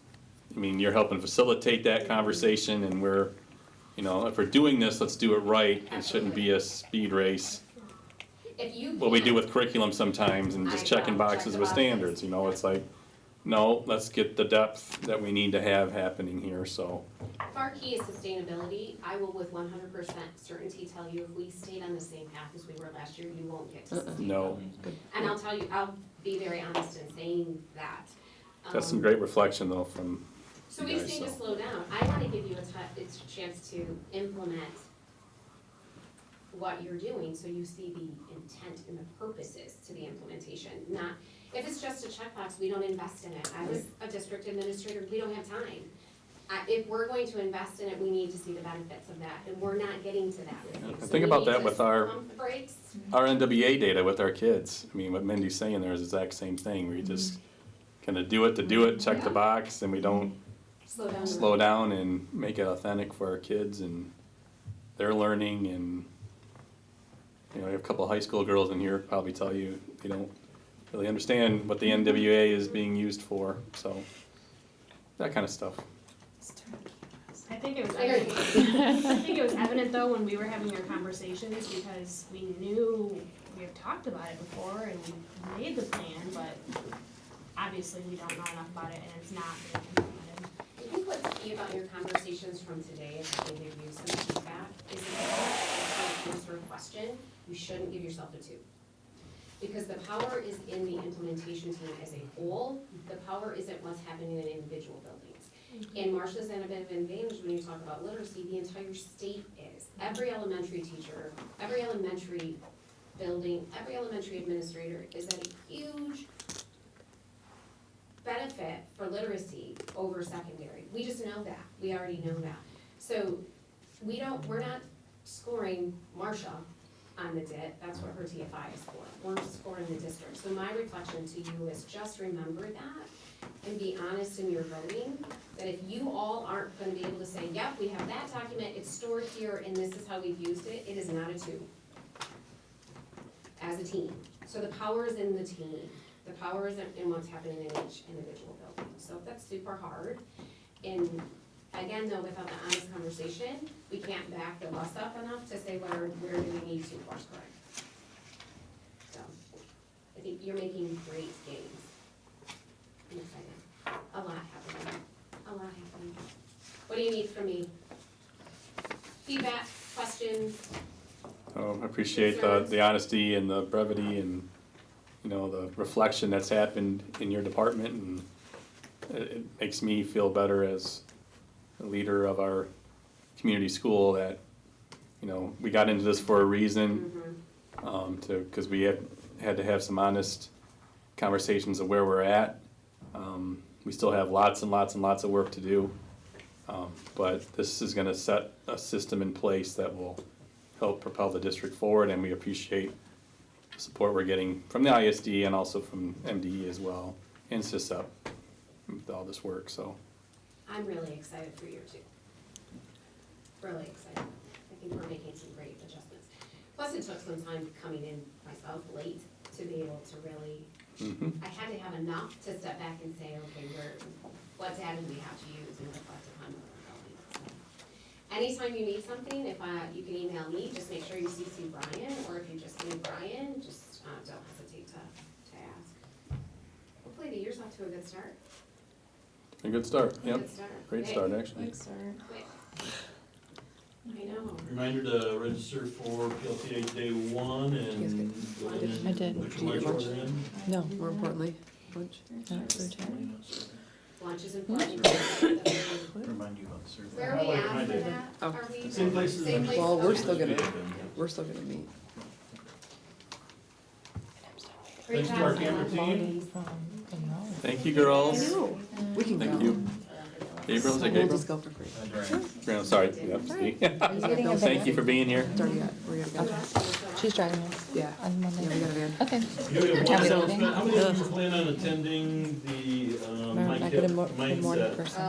I mean, you're helping facilitate that conversation, and we're, you know, if we're doing this, let's do it right. It shouldn't be a speed race. What we do with curriculum sometimes and just checking boxes with standards, you know, it's like, no, let's get the depth that we need to have happening here, so. If our key is sustainability, I will with 100% certainty tell you if we stayed on the same path as we were last year, you won't get to sustainability. No. And I'll tell you, I'll be very honest in saying that. Got some great reflection though from So you we guys, just need to so. slow down. I wanna give you a chance to implement what you're doing, so you see the intent and the purposes to the implementation, not, if it's just a checkbox, we don't invest in it. I was a district administrator, we don't have time. If we're going to invest in it, we need to see the benefits of that, and we're not getting to that with you. I So think we about need that to with our pump the brakes. NWA data with our kids. I mean, what Mindy's saying there is the exact same thing, we just kinda do it to do it, check the box, and we don't slow down and make it authentic for our kids and their learning. And you know, you have a couple of high school girls in here probably tell you they don't really understand what the NWA is being used for, so that kind of stuff. I think it was evident, I think it was evident though when we were having our conversations, because we knew, we have talked about it before and we made the plan, but obviously we don't know enough about it and it's not being implemented. I think what's key about your conversations from today, if I can give you some feedback, is that if you answer a question, you shouldn't give yourself a 2. Because the power is in the implementation team as a whole, the power isn't what's happening in individual buildings. And Marcia's in a bit of an advantage when you talk about literacy, the entire state is. Every elementary teacher, every elementary building, every elementary administrator is at a huge benefit for literacy over secondary. We just know that, we already know that. So we're not scoring Marcia on the DIT, that's what her TFI is for. We're scoring the district. So my reflection to you is just remember that and be honest in your voting, that if you all aren't gonna be able to say, yep, we have that document, it's stored here, and this is how we've used it, it is not a 2. As a team. So the power is in the team. The power isn't in what's happening in each individual building. So that's super hard. And again, though, without the honest conversation, we can't back the bus up enough to say where do we need to course correct. So I think you're making great gains. I'm excited. A lot happening. A lot happening. What do you need from me? Feedback, questions? I appreciate the honesty and the brevity and, you know, the reflection that's happened in your department, and it makes me feel better as a leader of our community school that, you know, we got into this for a reason, because we had to have some honest conversations of where we're at. We still have lots and lots and lots of work to do, but this is gonna set a system in place that will help propel the district forward, and we appreciate support we're getting from the ISD and also from MDE as well, and SISEP with all this work, so. I'm really excited for year 2. Really excited. I think we're making some great adjustments. Plus, it took some time coming in myself late to be able to really, I had to have enough to step back and say, okay, what data do we have to use and reflect upon where we're going. So, anytime you need something, if you can email me, just make sure you CC Brian, or if you just need Brian, just don't hesitate to ask. Hopefully the year's off to a good start. A good start, yep. Good start. Great start, actually. Good start. Quick. I know. Reminder to register for PLTA Day 1 and. I did. Which lunch order in. No, More importantly, lunch. not food check. Lunch is important. Remind you about the survey. Where are we at for that? Oh. Are we? Same place as. Same place? Well, we're Okay. still gonna meet. Great Thanks to our job. camera team. Thank you, girls. We can go. Thank you. Gabriel, is it We'll Gabriel? just go for free. Gabriel, sorry, yep, see. Thank you for being here. It's already got, we gotta go. She's driving us Yeah, on Monday. yeah, we got a van. Okay. You have one Are we announcement. leaving? How many of you plan on attending the No, not good morning mindset person.